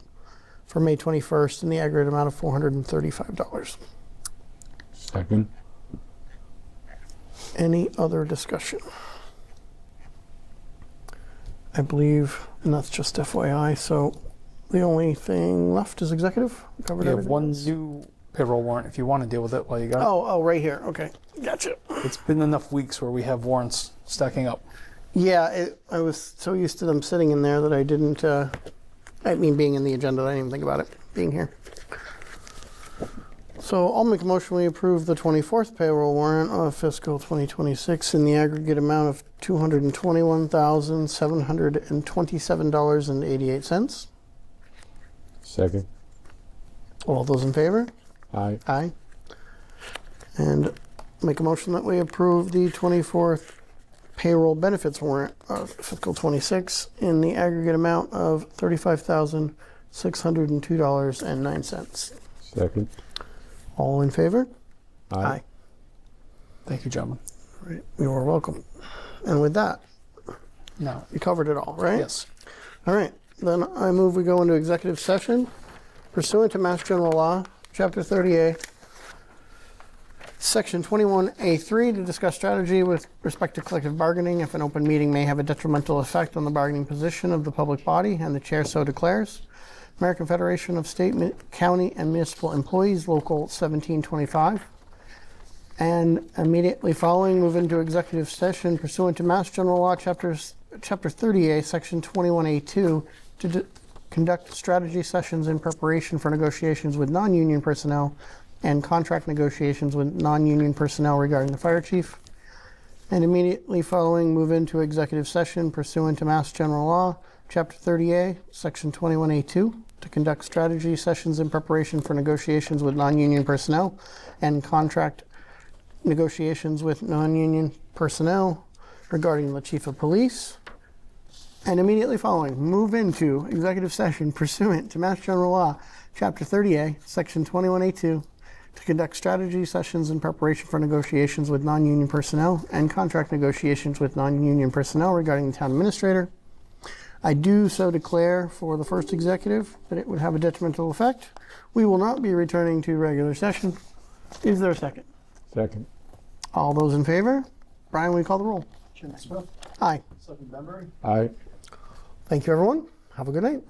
for May 21st in the aggregate amount of $435. Second. Any other discussion? I believe, and that's just FYI, so the only thing left is executive? Covered We have everything one else? new payroll warrant if you want to deal with it while you got it. Oh, right here. Okay, gotcha. It's been enough weeks where we have warrants stacking up. Yeah, I was so used to them sitting in there that I didn't, I mean, being in the agenda, I didn't even think about it being here. So I'll make a motion we approve the 24th payroll warrant of fiscal 2026 in the aggregate amount of $221,727.88. Second. All those in favor? Aye. Aye. And make a motion that we approve the 24th payroll benefits warrant of fiscal 26 in the aggregate amount of $35,602.09. Second. All in favor? Aye. Thank you, gentlemen. All right. You are welcome. And with that, Now, we covered it all, right? yes. All right. Then I move we go into executive session pursuant to Mass General Law, Chapter 30A, Section 21A3, to discuss strategy with respect to collective bargaining if an open meeting may have a detrimental effect on the bargaining position of the public body and the chair so declares. American Federation of State, County, and Municipal Employees, Local 1725. And immediately following, move into executive session pursuant to Mass General Law, Chapter 30A, Section 21A2, to conduct strategy sessions in preparation for negotiations with non-union personnel and contract negotiations with non-union personnel regarding the fire chief. And immediately following, move into executive session pursuant to Mass General Law, Chapter 30A, Section 21A2, to conduct strategy sessions in preparation for negotiations with non-union personnel and contract negotiations with non-union personnel regarding the chief of police. And immediately following, move into executive session pursuant to Mass General Law, Chapter 30A, Section 21A2, to conduct strategy sessions in preparation for negotiations with non-union personnel and contract negotiations with non-union personnel regarding the town administrator. I do so declare for the first executive that it would have a detrimental effect. We will not be returning to regular session. Is there a second? Second. All those in favor? Brian, will you call the roll? Chairman Smith, Aye. Selectman Benbury, Aye. Thank you, everyone. Have a good night.